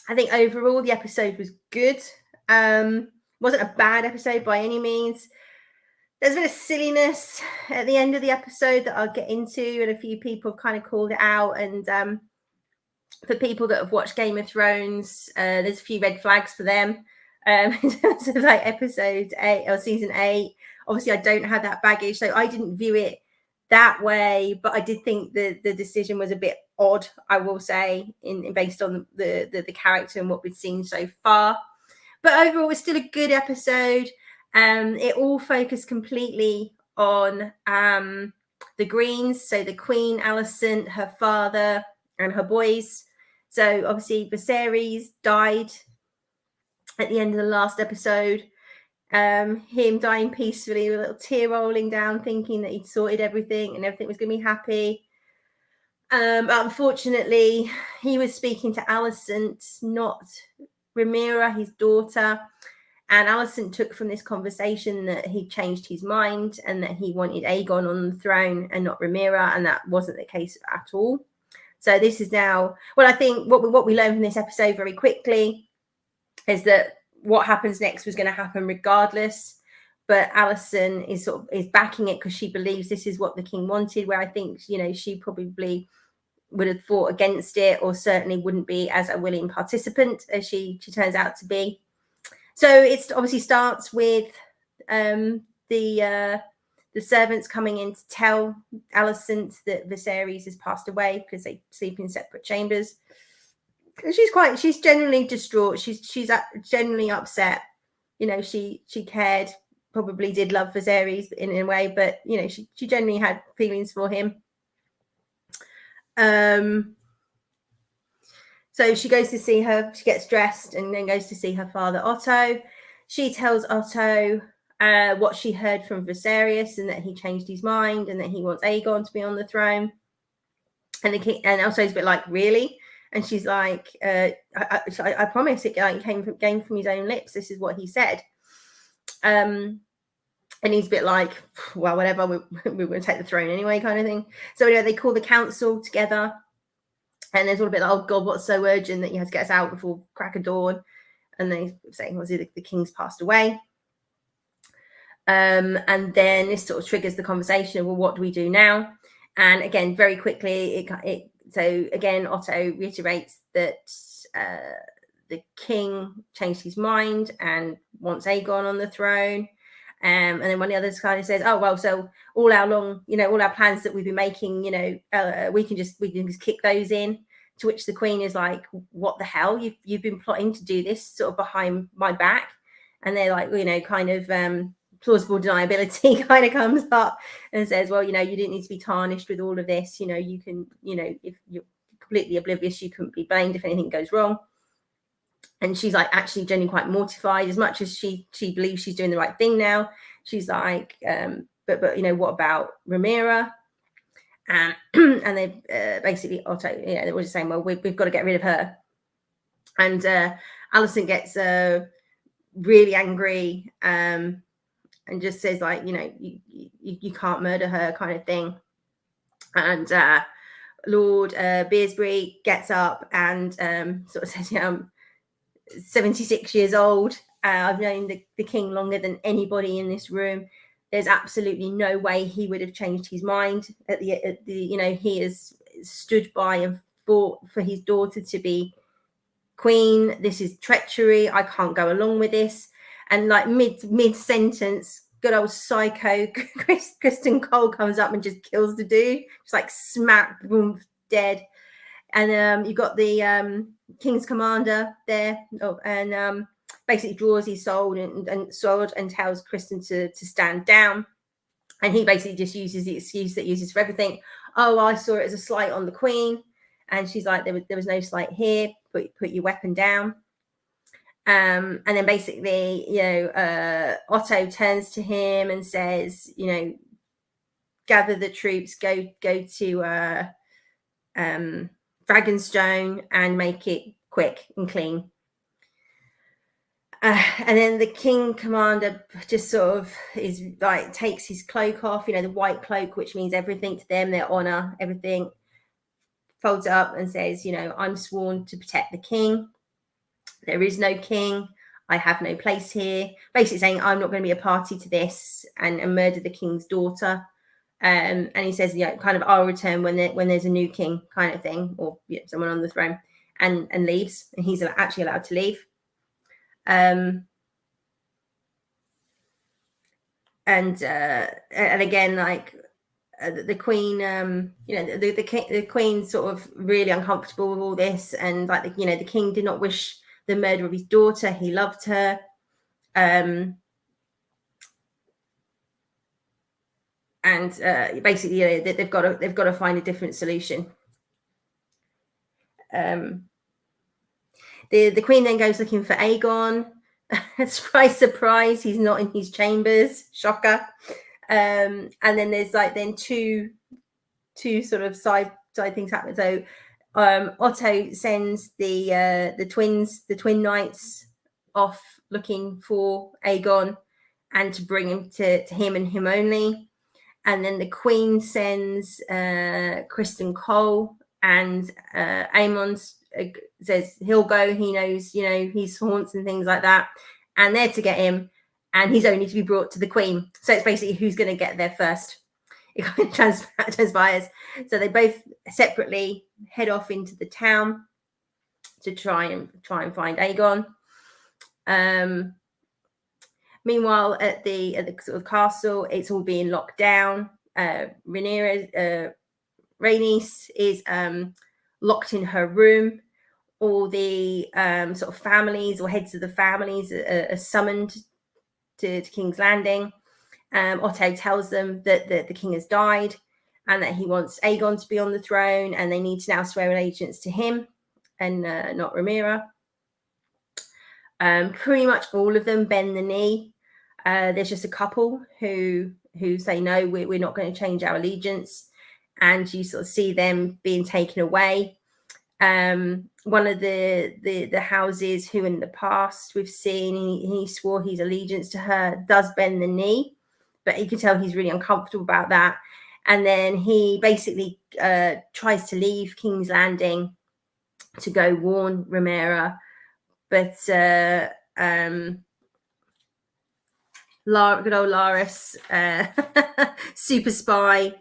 [SPEAKER 1] I think overall the episode was good. Wasn't a bad episode by any means. There's a bit of silliness at the end of the episode that I'll get into, and a few people have kind of called it out. And for people that have watched Game of Thrones, there's a few red flags for them in terms of like episode 8 or season 8. Obviously, I don't have that baggage, so I didn't view it that way, but I did think the decision was a bit odd, I will say, based on the character and what we've seen so far. But overall, it's still a good episode. It all focused completely on the Greens, so the Queen, Alicent, her father, and her boys. So obviously Viserys died at the end of the last episode. Him dying peacefully with a little tear rolling down, thinking that he'd sorted everything and everything was going to be happy. But unfortunately, he was speaking to Alicent, not Rhaenyra, his daughter. And Alicent took from this conversation that he changed his mind and that he wanted Aegon on the throne and not Rhaenyra, and that wasn't the case at all. So this is now, well, I think what we learned from this episode very quickly is that what happens next was going to happen regardless. But Alicent is backing it because she believes this is what the king wanted, where I think, you know, she probably would have fought against it, or certainly wouldn't be as a willing participant as she turns out to be. So it obviously starts with the servants coming in to tell Alicent that Viserys has passed away because they sleep in separate chambers. She's genuinely distraught. She's genuinely upset. You know, she cared, probably did love Viserys in a way, but you know, she genuinely had feelings for him. So she goes to see her, she gets dressed and then goes to see her father, Otto. She tells Otto what she heard from Viserys and that he changed his mind and that he wants Aegon to be on the throne. And the king, and Otto's a bit like, really? And she's like, I promise it came from his own lips. This is what he said. And he's a bit like, well, whatever, we're going to take the throne anyway, kind of thing. So anyway, they call the council together. And there's all a bit like, oh, God, what's so urgent that you have to get us out before crack of dawn? And they say, well, the king's passed away. And then this sort of triggers the conversation of, well, what do we do now? And again, very quickly, so again, Otto reiterates that the king changed his mind and wants Aegon on the throne. And then one of the others kind of says, oh, well, so all our plans that we've been making, you know, we can just kick those in. To which the Queen is like, what the hell? You've been plotting to do this sort of behind my back. And they're like, you know, kind of plausible deniability kind of comes up and says, well, you know, you didn't need to be tarnished with all of this. You know, you can, you know, if you're completely oblivious, you couldn't be blamed if anything goes wrong. And she's like actually genuinely quite mortified, as much as she believes she's doing the right thing now. She's like, but you know, what about Rhaenyra? And they basically Otto, you know, they were just saying, well, we've got to get rid of her. And Alicent gets really angry and just says, like, you know, you can't murder her, kind of thing. And Lord Beersbury gets up and sort of says, yeah, I'm 76 years old. I've known the king longer than anybody in this room. There's absolutely no way he would have changed his mind at the you know, he has stood by and fought for his daughter to be queen. This is treachery. I can't go along with this. And like mid sentence, good old psycho Kristen Cole comes up and just kills the dude. Just like smack, boom, dead. And you've got the king's commander there, and basically draws his sword and tells Kristen to stand down. And he basically just uses the excuse that uses for everything. Oh, I saw it as a slight on the queen. And she's like, there was no slight here. Put your weapon down. And then basically, Otto turns to him and says, gather the troops, go to Dragonstone and make it quick and clean. And then the king commander just sort of is like, takes his cloak off, the white cloak, which means everything to them, their honor, everything, folds it up and says, I'm sworn to protect the king. There is no king. I have no place here. Basically saying, I'm not going to be a party to this and murder the king's daughter. And he says, kind of, I'll return when there's a new king, kind of thing, or someone on the throne, and leaves. And he's actually allowed to leave. And again, like the queen, the queen's sort of really uncomfortable with all this, and like the king did not wish the murder of his daughter. He loved her. And basically, they've got to find a different solution. The queen then goes looking for Aegon. Surprise, surprise, he's not in his chambers. Shocker. And then there's two sort of side things happen. So Otto sends the twin knights off looking for Aegon and to bring him to him and him only. And then the queen sends Kristen Cole, and Aemon says he'll go. He knows, his haunts and things like that. And they're to get him, and he's only to be brought to the queen. So it's basically who's going to get there first. It kind of transpires. So they both separately head off into the town to try and find Aegon. Meanwhile, at the sort of castle, it's all being locked down. Rhaenys is locked in her room. All the sort of families or heads of the families are summoned to King's Landing. Otto tells them that the king has died and that he wants Aegon to be on the throne, and they need to now swear allegiance to him and not Rhaenyra. Pretty much all of them bend the knee. There's just a couple who say, no, we're not going to change our allegiance. And you sort of see them being taken away. One of the houses who in the past we've seen, he swore his allegiance to her, does bend the knee, but you can tell he's really uncomfortable about that. And then he basically tries to leave King's Landing to go warn Rhaenyra, but good old Laris, super spy,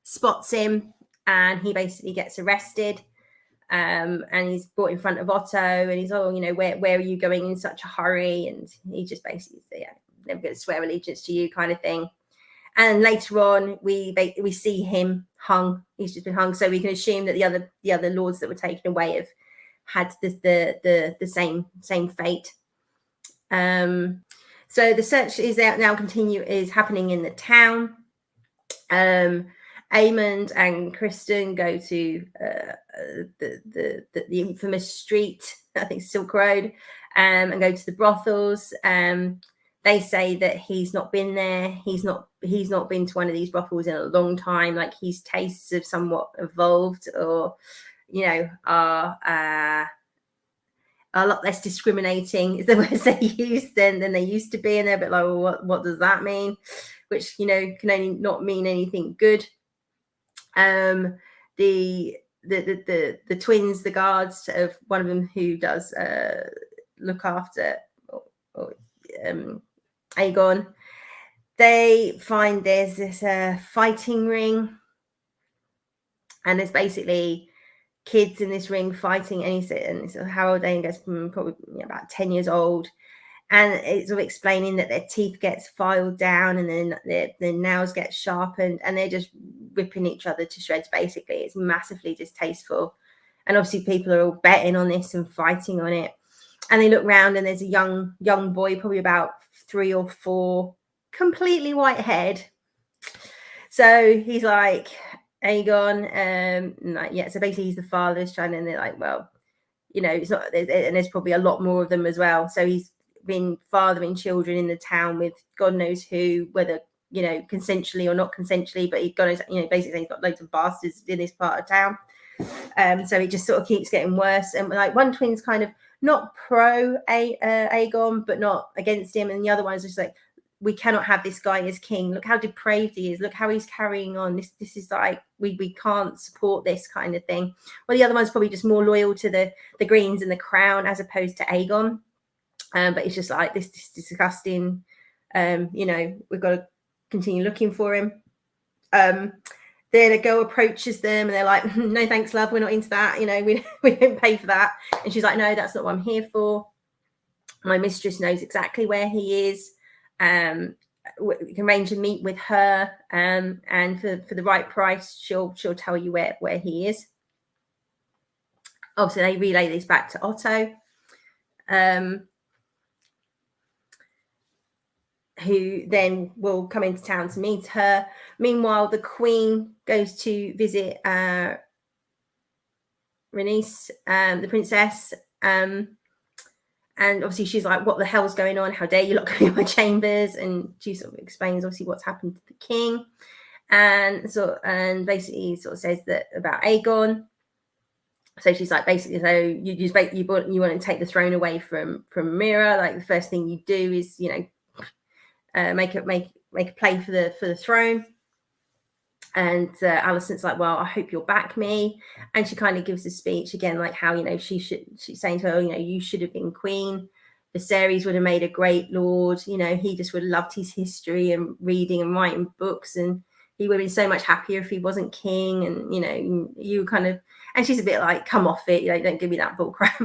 [SPEAKER 1] spots him, and he basically gets arrested. And he's brought in front of Otto, and he's, where are you going in such a hurry? And he just basically says, never going to swear allegiance to you, kind of thing. And later on, we see him hung. He's just been hung, so we can assume that the other lords that were taken away have had the same fate. So the search is happening in the town. Aemond and Kristen go to the infamous street, I think Silk Road, and go to the brothels. They say that he's not been there. He's not been to one of these brothels in a long time. Like, his tastes have somewhat evolved, or are a lot less discriminating is the words they use than they used to be, and they're a bit like, well, what does that mean? Which can only not mean anything good. The twins, the guards of one of them who does look after Aegon, they find there's this fighting ring, and there's basically kids in this ring fighting, and he said, how old are they? And goes, probably about 10 years old. and it's sort of explaining that their teeth gets filed down and then their nails get sharpened, and they're just ripping each other to shreds. Basically, it's massively distasteful, and obviously people are all betting on this and fighting on it. And they look round, and there's a young boy, probably about 3 or 4, completely white head. So he's like, Aegon, like, yeah. So basically, he's the father is trying, and they're like, well, you know, it's not, and there's probably a lot more of them as well. So he's been fathering children in the town with God knows who, whether, you know, consensually or not consensually, but God knows, you know, basically he's got loads of bastards in this part of town. So it just sort of keeps getting worse. And like one twin's kind of not pro Aegon, but not against him, and the other one's just like, we cannot have this guy as king. Look how depraved he is. Look how he's carrying on. This is like, we can't support this kind of thing. Well, the other one's probably just more loyal to the Greens and the crown as opposed to Aegon. But it's just like, this disgusting. You know, we've got to continue looking for him. Then a girl approaches them and they're like, no thanks, love, we're not into that, you know, we don't pay for that. And she's like, no, that's not what I'm here for. My mistress knows exactly where he is. We can arrange a meet with her, and for the right price, she'll tell you where he is. Obviously, they relay this back to Otto, who then will come into town to meet her. Meanwhile, the Queen goes to visit Rhaenys, the princess, and obviously she's like, what the hell's going on? How dare you lock me in my chambers? And she sort of explains obviously what's happened to the king. And basically sort of says that about Aegon. So she's like, basically, so you want to take the throne away from Rhaenyra. Like, the first thing you do is, you know, make a play for the throne. And Alicent's like, well, I hope you'll back me. And she kind of gives a speech again, like how, you know, she's saying to her, you know, you should have been queen. Viserys would have made a great lord. You know, he just would have loved his history and reading and writing books. And he would have been so much happier if he wasn't king. And, you know, you kind of, and she's a bit like, come off it. You know, don't give me that bull crap.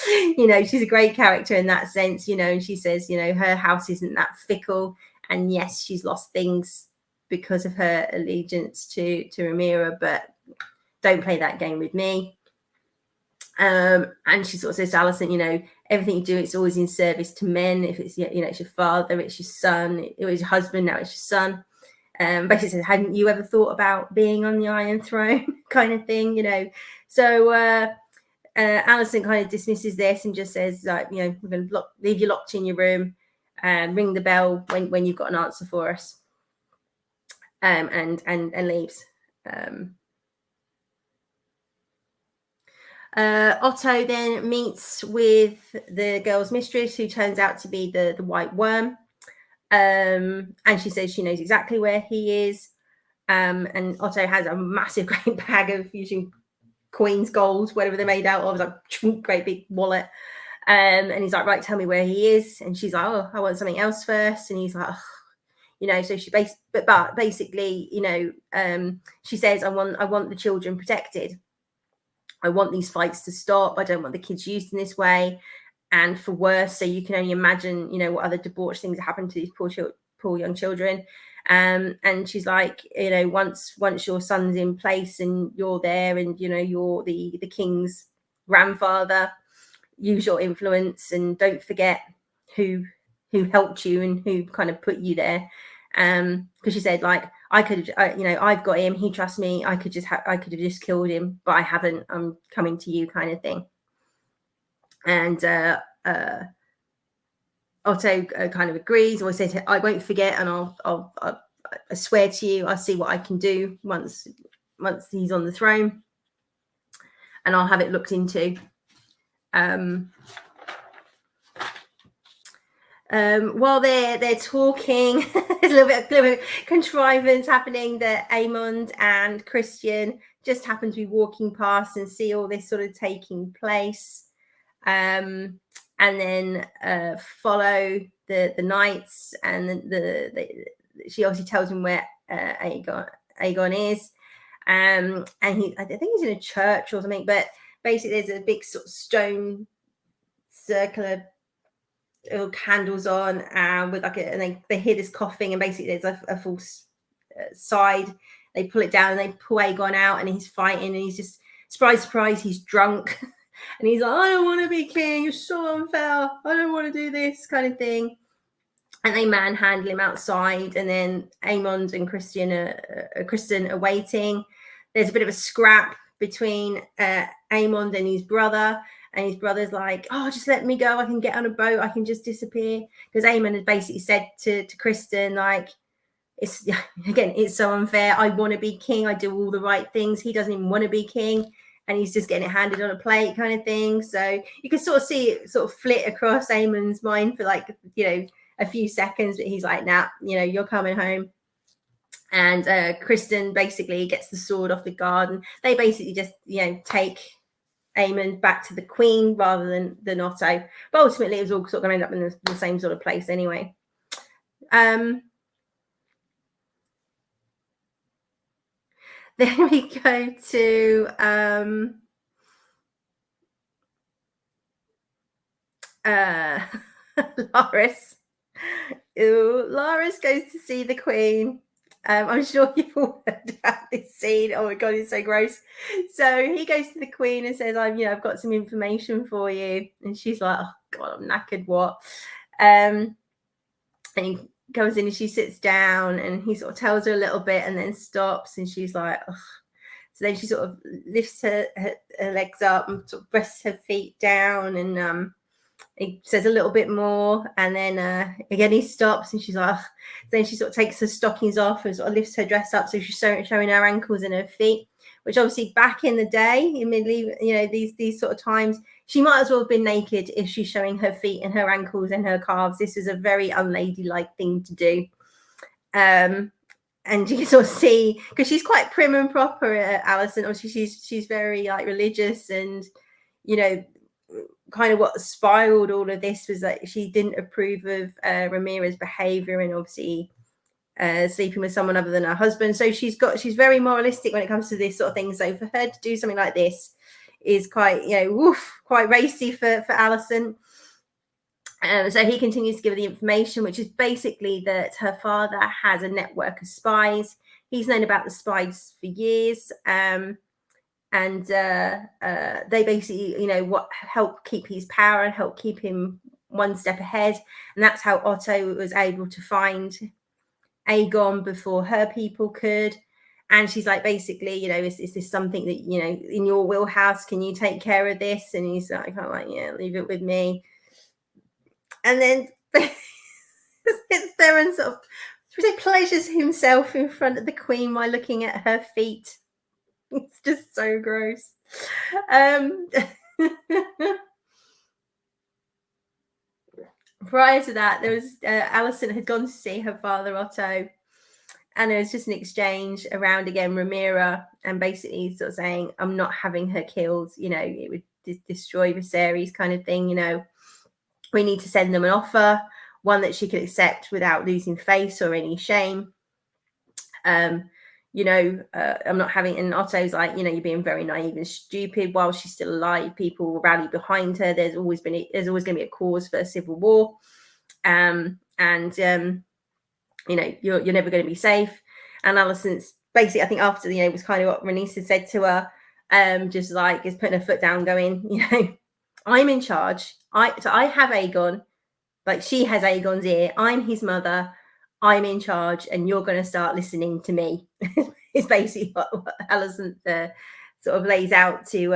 [SPEAKER 1] You know, she's a great character in that sense, you know, and she says, you know, her house isn't that fickle. And yes, she's lost things because of her allegiance to Rhaenyra, but don't play that game with me. And she sort of says to Alicent, you know, everything you do, it's always in service to men. If it's, you know, it's your father, it's your son, it was your husband, now it's your son. Basically says, hadn't you ever thought about being on the Iron Throne kind of thing, you know? So Alicent kind of dismisses this and just says, like, you know, we're going to leave you locked in your room and ring the bell when you've got an answer for us. And leaves. Otto then meets with the girl's mistress, who turns out to be the White Worm, and she says she knows exactly where he is. And Otto has a massive, great bag of using Queen's gold, whatever they're made out of, like great big wallet. And he's like, right, tell me where he is. And she's like, oh, I want something else first. And he's like, oh. You know, so she but basically, you know, she says, I want the children protected. I want these fights to stop. I don't want the kids used in this way. And for worse, so you can only imagine, you know, what other debauched things happen to these poor young children. And she's like, you know, once your son's in place and you're there, and you know, you're the king's grandfather, use your influence and don't forget who helped you and who kind of put you there. Because she said, like, I could, you know, I've got him, he trusts me, I could have just killed him, but I haven't. I'm coming to you, kind of thing. And Otto kind of agrees, or said, I won't forget, and I swear to you, I'll see what I can do once he's on the throne, and I'll have it looked into. While they're talking, there's a little bit of contrivance happening that Aemond and Christian just happen to be walking past and see all this sort of taking place, and then follow the knights, and she obviously tells him where Aegon is, and I think he's in a church or something, but basically there's a big sort of stone circular candles on, with like and they hear this coughing, and basically there's a false side. They pull it down and they pull Aegon out, and he's fighting, and he's just surprise, he's drunk. And he's like, I don't want to be king, you're so unfair, I don't want to do this kind of thing. And they manhandle him outside, and then Aemond and Kristen are waiting. There's a bit of a scrap between Aemond and his brother, and his brother's like, oh, just let me go, I can get on a boat, I can just disappear. Because Aemond had basically said to Kristen, like, it's so unfair, I want to be king, I do all the right things, he doesn't even want to be king, and he's just getting it handed on a plate kind of thing. So you can sort of see it sort of flit across Aemond's mind for like, a few seconds, but he's like, nah, you're coming home. And Kristen basically gets the sword off the guard, and they basically just take Aemond back to the queen rather than Otto. But ultimately it was all sort of going to end up in the same sort of place anyway. Then we go to Loras. Loras goes to see the queen. I'm sure you've all heard about this scene. Oh my god, it's so gross. So he goes to the queen and says, I've got some information for you. And she's like, oh god, I'm knackered, what? And he goes in and she sits down, and he sort of tells her a little bit and then stops, and she's like, ugh. So then she sort of lifts her legs up and sort of rests her feet down, and he says a little bit more, and then again he stops, and she's like, ugh. Then she sort of takes her stockings off and sort of lifts her dress up, so she's showing her ankles and her feet, which obviously back in the day, in medieval, these sort of times, she might as well have been naked if she's showing her feet and her ankles and her calves. This is a very unladylike thing to do. And you can sort of see, because she's quite prim and proper, Alison. Obviously, she's very like religious, and kind of what spiraled all of this was that she didn't approve of Rhaenyra's behavior, and obviously sleeping with someone other than her husband. So she's very moralistic when it comes to this sort of thing. So for her to do something like this is quite quite racy for Alison. So he continues to give her the information, which is basically that her father has a network of spies. He's known about the spies for years, and they basically, help keep his power and help keep him one step ahead. And that's how Otto was able to find Aegon before her people could. And she's like, basically, is this something that, in your wheelhouse? Can you take care of this? And he's like, I'm like, yeah, leave it with me. And then sits there and sort of pleasures himself in front of the queen while looking at her feet. It's just so gross. Prior to that, there was Alison had gone to see her father Otto, and there was just an exchange around again Rhaenyra, and basically sort of saying, I'm not having her killed, it would destroy Viserys kind of thing, we need to send them an offer, one that she could accept without losing face or any shame. I'm not having, and Otto's like, you're being very naive and stupid. While she's still alive, people will rally behind her. There's always going to be a cause for a civil war, and you're never going to be safe. And Alison's basically, I think after was kind of what Rhaenys said to her, just like is putting her foot down, going, I'm in charge. I have Aegon, like she has Aegon's ear. I'm his mother. I'm in charge, and you're going to start listening to me. Is basically what Alison sort of lays out to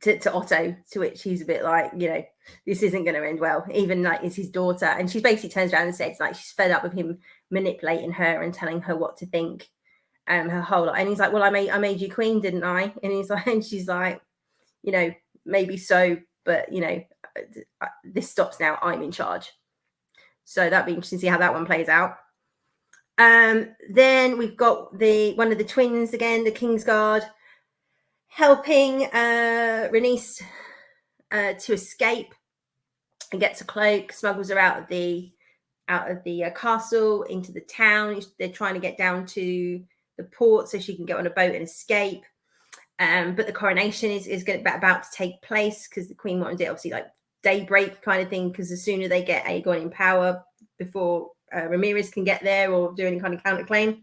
[SPEAKER 1] Otto. To which he's a bit like, this isn't going to end well. Even like it's his daughter, and she basically turns around and says like she's fed up with him manipulating her and telling her what to think, her whole lot. And he's like, well, I made you queen, didn't I? And he's like, and she's like, maybe so, but this stops now. I'm in charge. So that'd be interesting to see how that one plays out. Then we've got one of the twins again, the Kingsguard, helping Rhaenys to escape, and gets a cloak, smuggles her out of the castle into the town. They're trying to get down to the port so she can get on a boat and escape. But the coronation is about to take place because the queen wanted it obviously like daybreak kind of thing, because the sooner they get Aegon in power before Rhaenyra can get there or do any kind of counterclaim.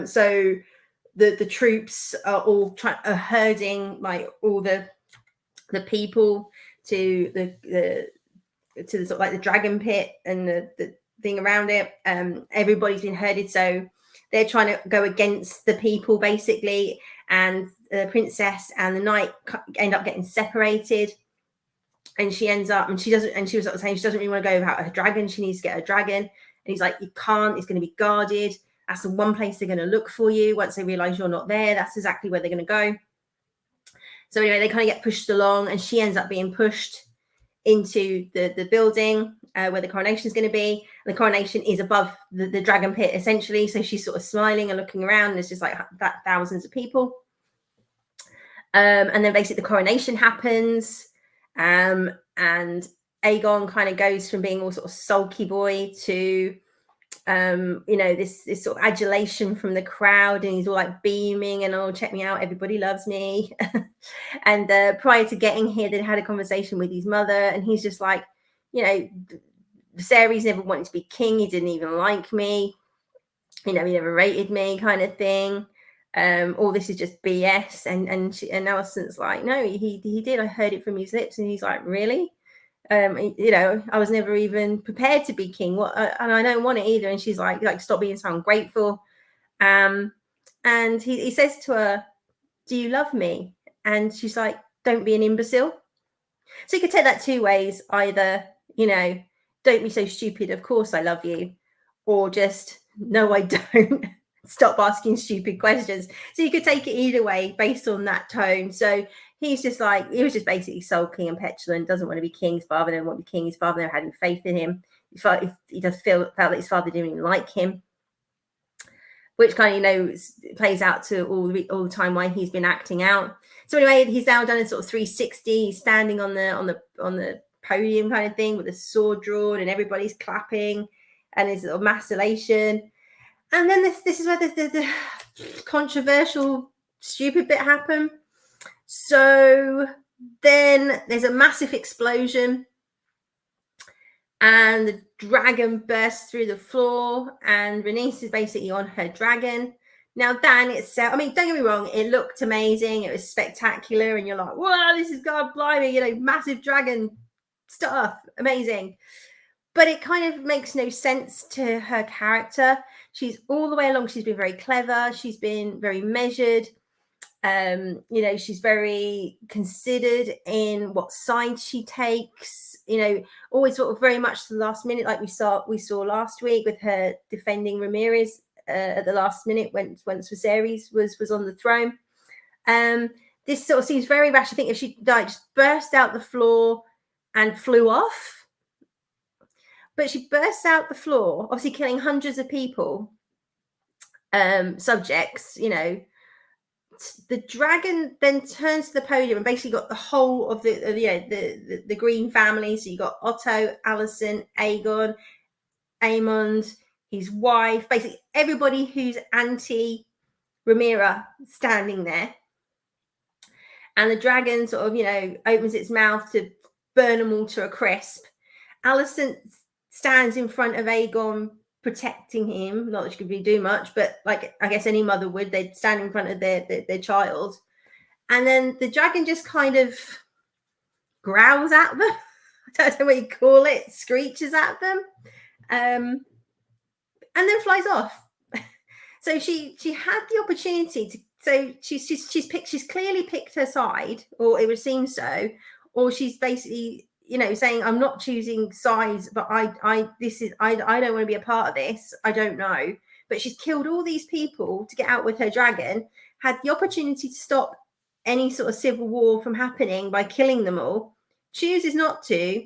[SPEAKER 1] So the troops are all herding like all the people to the sort of like the dragon pit and the thing around it. Everybody's been herded, so they're trying to go against the people basically, and the princess and the knight end up getting separated, and she ends up, and she doesn't, and she was saying she doesn't really want to go without her dragon. She needs to get her dragon, and he's like, you can't, it's going to be guarded. That's the one place they're going to look for you. Once they realize you're not there, that's exactly where they're going to go. So anyway, they kind of get pushed along, and she ends up being pushed into the building where the coronation is going to be. And the coronation is above the dragon pit, essentially. So she's sort of smiling and looking around, and there's just like thousands of people. And then basically the coronation happens, and Aegon kind of goes from being all sort of sulky boy to this sort of adulation from the crowd, and he's all like beaming and, oh, check me out, everybody loves me. And prior to getting here, they had a conversation with his mother, and he's just like, Viserys never wanted to be king, he didn't even like me, he never rated me, kind of thing. All this is just BS. And Alicent's like, no, he did, I heard it from his lips. And he's like, really? I was never even prepared to be king. And I don't want it either. And she's like, stop being so ungrateful. And he says to her, do you love me? And she's like, don't be an imbecile. So you could take that two ways. Either, don't be so stupid, of course I love you. Or just, no, I don't. Stop asking stupid questions. So you could take it either way based on that tone. So he's just like, he was just basically sulking and petulant, doesn't want to be king. His father didn't want to be king. His father never had any faith in him. He does felt that his father didn't even like him, which kind of, plays out to all the time why he's been acting out. So anyway, he's now done a sort of 360. He's standing on the podium kind of thing with a sword drawn, and everybody's clapping, and his little macellation. And then this is where the controversial, stupid bit happened. So then there's a massive explosion, and the dragon bursts through the floor, and Rhaenys is basically on her dragon. Now, Dan itself, don't get me wrong, it looked amazing. It was spectacular, and you're like, wow, this is, God blimey, massive dragon stuff, amazing. But it kind of makes no sense to her character. She's all the way along, she's been very clever. She's been very measured. She's very considered in what side she takes. Always sort of very much to the last minute, like we saw last week with her defending Rhaenyra at the last minute once Viserys was on the throne. This sort of seems very rash. I think if she just burst out the floor and flew off. But she bursts out the floor, obviously killing hundreds of people, subjects, The dragon then turns to the podium and basically got the whole of the Green family. So you got Otto, Alicent, Aegon, Aemond, his wife, basically everybody who's anti-Rhaenyra standing there. And the dragon sort of, opens its mouth to burn them all to a crisp. Alicent stands in front of Aegon, protecting him. Not that she could really do much, but like I guess any mother would, they'd stand in front of their child. And then the dragon just kind of growls at them. I don't know what you call it, screeches at them, and then flies off. So she had the opportunity to. So she's clearly picked her side, or it would seem so, or she's basically, saying, I'm not choosing sides, but I don't want to be a part of this. I don't know. But she's killed all these people to get out with her dragon, had the opportunity to stop any sort of civil war from happening by killing them all, chooses not to,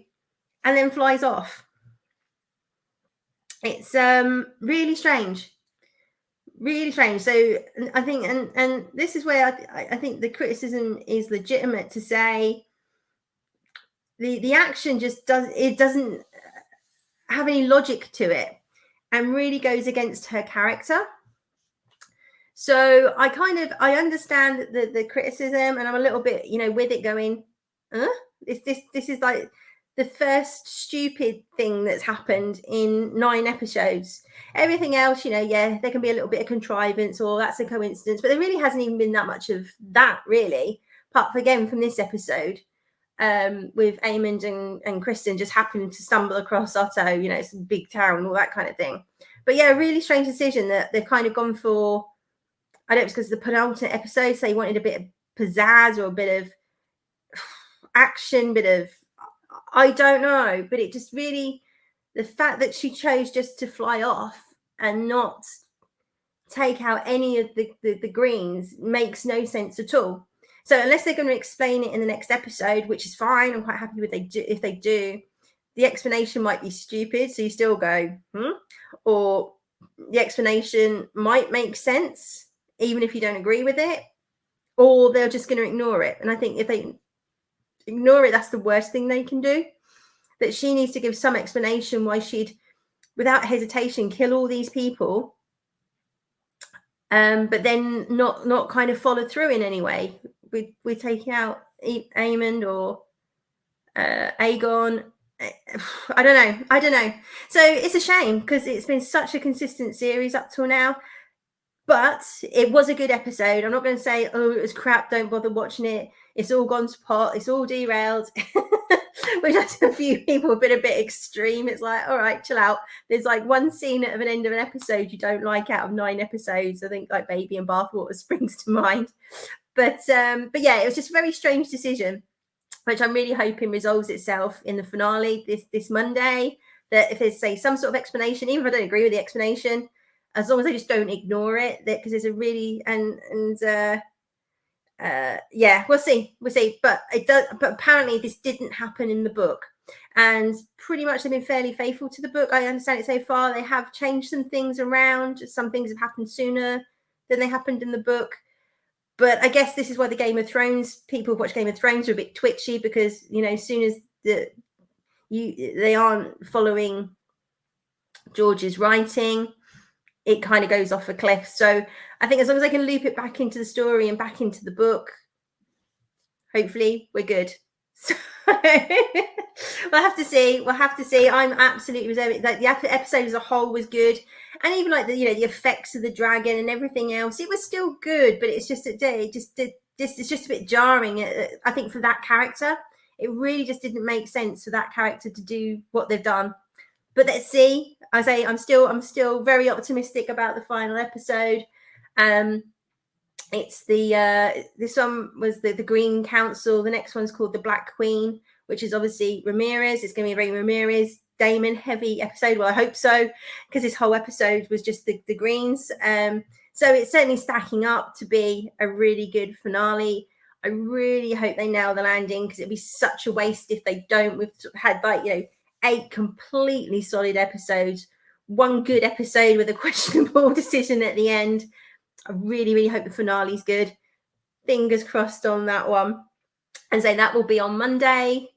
[SPEAKER 1] and then flies off. It's really strange. Really strange. So I think, and this is where I think the criticism is legitimate, to say the action just doesn't have any logic to it, and really goes against her character. So I understand the criticism, and I'm a little bit, with it, going, This is like the first stupid thing that's happened in 9 episodes. Everything else, yeah, there can be a little bit of contrivance or that's a coincidence, but there really hasn't even been that much of that, really, apart from, again, from this episode, with Eamon and Kristen just happening to stumble across Otto, it's a big town and all that kind of thing. But yeah, a really strange decision that they've kind of gone for. I don't know, it's because the penultimate episode, so they wanted a bit of pizzazz or a bit of action, bit of, I don't know, but it just really, the fact that she chose just to fly off and not take out any of the greens makes no sense at all. So unless they're going to explain it in the next episode, which is fine, I'm quite happy with if they do, the explanation might be stupid, so you still go, or the explanation might make sense, even if you don't agree with it, or they're just going to ignore it. And I think if they ignore it, that's the worst thing they can do. That she needs to give some explanation why she'd, without hesitation, kill all these people, but then not kind of follow through in any way. We're taking out Eamon or Aegon. I don't know. So it's a shame because it's been such a consistent series up till now. But it was a good episode. I'm not going to say, oh, it was crap, don't bother watching it. It's all gone to pot. It's all derailed. Which I think a few people have been a bit extreme. It's like, all right, chill out. There's like one scene at an end of an episode you don't like out of 9 episodes. I think like Baby and Bathwater springs to mind. But yeah, it was just a very strange decision, which I'm really hoping resolves itself in the finale this Monday. That if there's, say, some sort of explanation, even if I don't agree with the explanation, as long as they just don't ignore it, because there's a really yeah, we'll see. But it does. But apparently, this didn't happen in the book, and pretty much they've been fairly faithful to the book. I understand it so far. They have changed some things around. Some things have happened sooner than they happened in the book. But I guess this is why the Game of Thrones people who watch Game of Thrones are a bit twitchy, because as soon as they aren't following George's writing, it kind of goes off a cliff. So I think as long as I can loop it back into the story and back into the book, hopefully we're good. So we'll have to see. I'm absolutely reserving. Like the episode as a whole was good, and even like the effects of the dragon and everything else, it was still good. But it's just it's just a bit jarring. I think for that character, it really just didn't make sense for that character to do what they've done. But let's see. I'm still very optimistic about the final episode. It's this one was the Green Council. The next one's called the Black Queen, which is obviously Ramirez. It's going to be a very Ramirez Damon heavy episode. Well, I hope so, because this whole episode was just the Greens. So it's certainly stacking up to be a really good finale. I really hope they nail the landing, because it'd be such a waste if they don't. We've had 8 completely solid episodes, one good episode with a questionable decision at the end. I really, really hope the finale's good. Fingers crossed on that one. And so that will be on Monday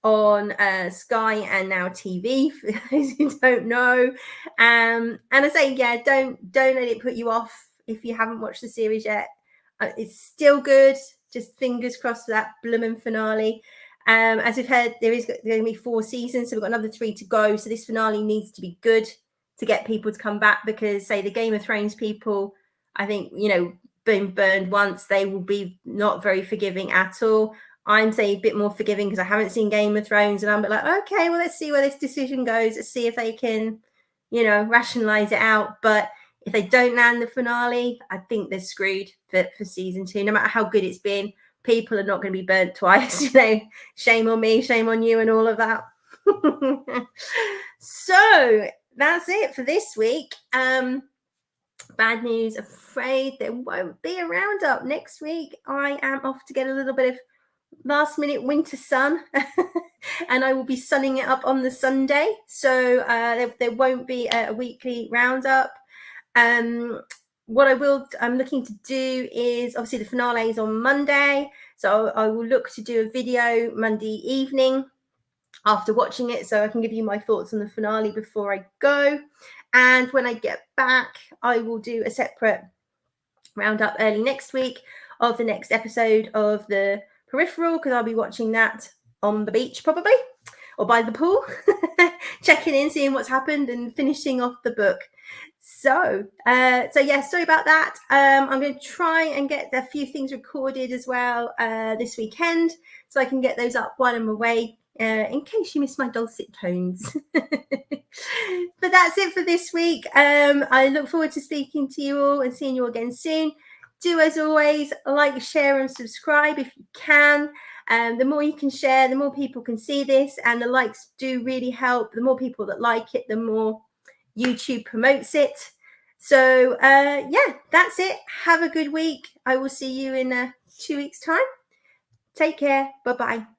[SPEAKER 1] on Sky and Now TV, for those who don't know. And I say, yeah, don't let it put you off if you haven't watched the series yet. It's still good. Just fingers crossed for that bloomin' finale. As we've heard, there are going to be 4 seasons, so we've got another 3 to go. So this finale needs to be good to get people to come back, because, say, the Game of Thrones people, I think, been burned once, they will be not very forgiving at all. I'm saying a bit more forgiving because I haven't seen Game of Thrones, and I'm a bit like, okay, well, let's see where this decision goes. Let's see if they can, rationalize it out. But if they don't land the finale, I think they're screwed for season 2. No matter how good it's been, people are not going to be burnt twice. Shame on me, shame on you, and all of that. So that's it for this week. Bad news, afraid there won't be a roundup next week. I am off to get a little bit of last minute winter sun and I will be sunning it up on the Sunday. So there won't be a weekly roundup. What I'm looking to do is, obviously the finale is on Monday, so I will look to do a video Monday evening after watching it, so I can give you my thoughts on the finale before I go. And when I get back, I will do a separate roundup early next week of the next episode of the Peripheral, because I'll be watching that on the beach probably, or by the pool, checking in, seeing what's happened, and finishing off the book. So yeah, sorry about that. I'm going to try and get a few things recorded as well this weekend, so I can get those up while I'm away, in case you miss my dulcet tones. But that's it for this week. I look forward to speaking to you all and seeing you again soon. Do, as always, like, share and subscribe if you can. The more you can share, the more people can see this, and the likes do really help. The more people that like it, the more YouTube promotes it. So yeah, that's it. Have a good week. I will see you in 2 weeks' time. Take care. Bye-bye.